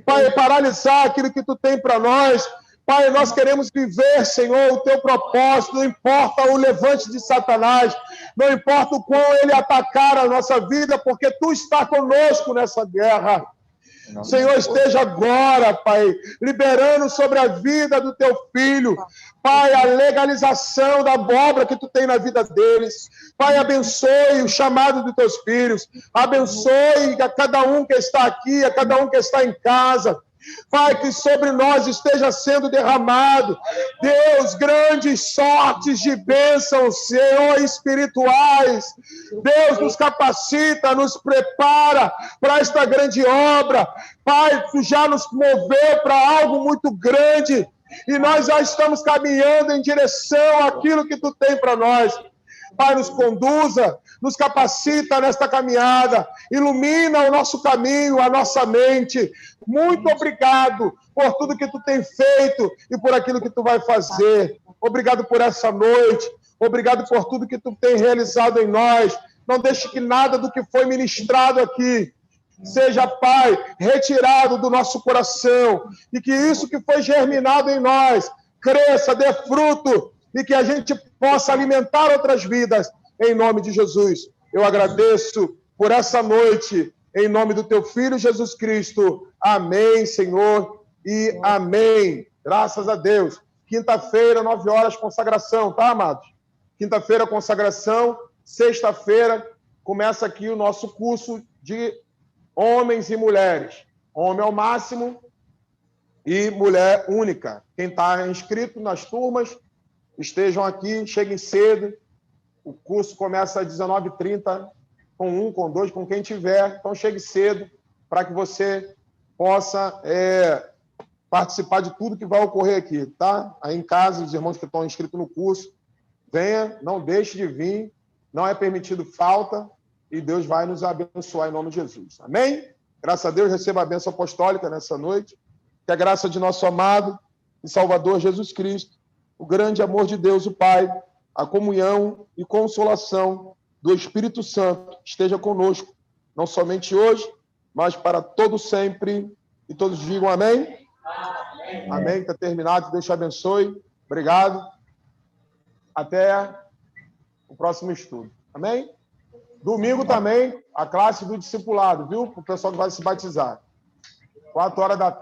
Pai, paralisar aquilo que tu tem para nós. Pai, nós queremos viver, Senhor, o teu propósito. Não importa o levante de Satanás, não importa o quão ele atacar a nossa vida, porque tu está conosco nessa guerra. Senhor, esteja agora, Pai, liberando sobre a vida do teu filho, Pai, a legalização da abóbora que tu tem na vida deles. Pai, abençoe o chamado dos teus filhos, abençoe a cada um que está aqui, a cada um que está em casa. Pai, que sobre nós esteja sendo derramado, Deus, grandes sortes de bênçãos, Senhor, espirituais. Deus, nos capacita, nos prepara para esta grande obra. Pai, tu já nos moveu para algo muito grande e nós já estamos caminhando em direção àquilo que tu tem para nós. Pai, nos conduza, nos capacita nesta caminhada, ilumina o nosso caminho, a nossa mente. Muito obrigado por tudo que tu tem feito e por aquilo que tu vai fazer. Obrigado por essa noite, obrigado por tudo que tu tem realizado em nós. Não deixe que nada do que foi ministrado aqui seja, Pai, retirado do nosso coração e que isso que foi germinado em nós cresça, dê fruto e que a gente possa alimentar outras vidas, em nome de Jesus. Eu agradeço por essa noite, em nome do teu Filho Jesus Cristo. Amém, Senhor, e amém. Graças a Deus. Quinta-feira, 9 horas, consagração, tá, amados? Quinta-feira, consagração. Sexta-feira, começa aqui o nosso curso de homens e mulheres. Homem ao máximo e mulher única. Quem está inscrito nas turmas, estejam aqui, cheguem cedo. O curso começa às 19h30, com um, com dois, com quem tiver. Então, chegue cedo para que você possa participar de tudo que vai ocorrer aqui, tá? Aí em casa, os irmãos que estão inscritos no curso, venha, não deixe de vir, não é permitido falta, e Deus vai nos abençoar em nome de Jesus. Amém? Graças a Deus, receba a bênção apostólica nessa noite. Que a graça de nosso amado e Salvador Jesus Cristo, o grande amor de Deus, o Pai, a comunhão e consolação do Espírito Santo esteja conosco, não somente hoje, mas para todo sempre. E todos digam amém? Amém. Amém. Está terminado. Deus te abençoe. Obrigado. Até o próximo estudo. Amém? Domingo também, a classe do discipulado, viu? Para o pessoal que vai se batizar. 4 horas da tarde.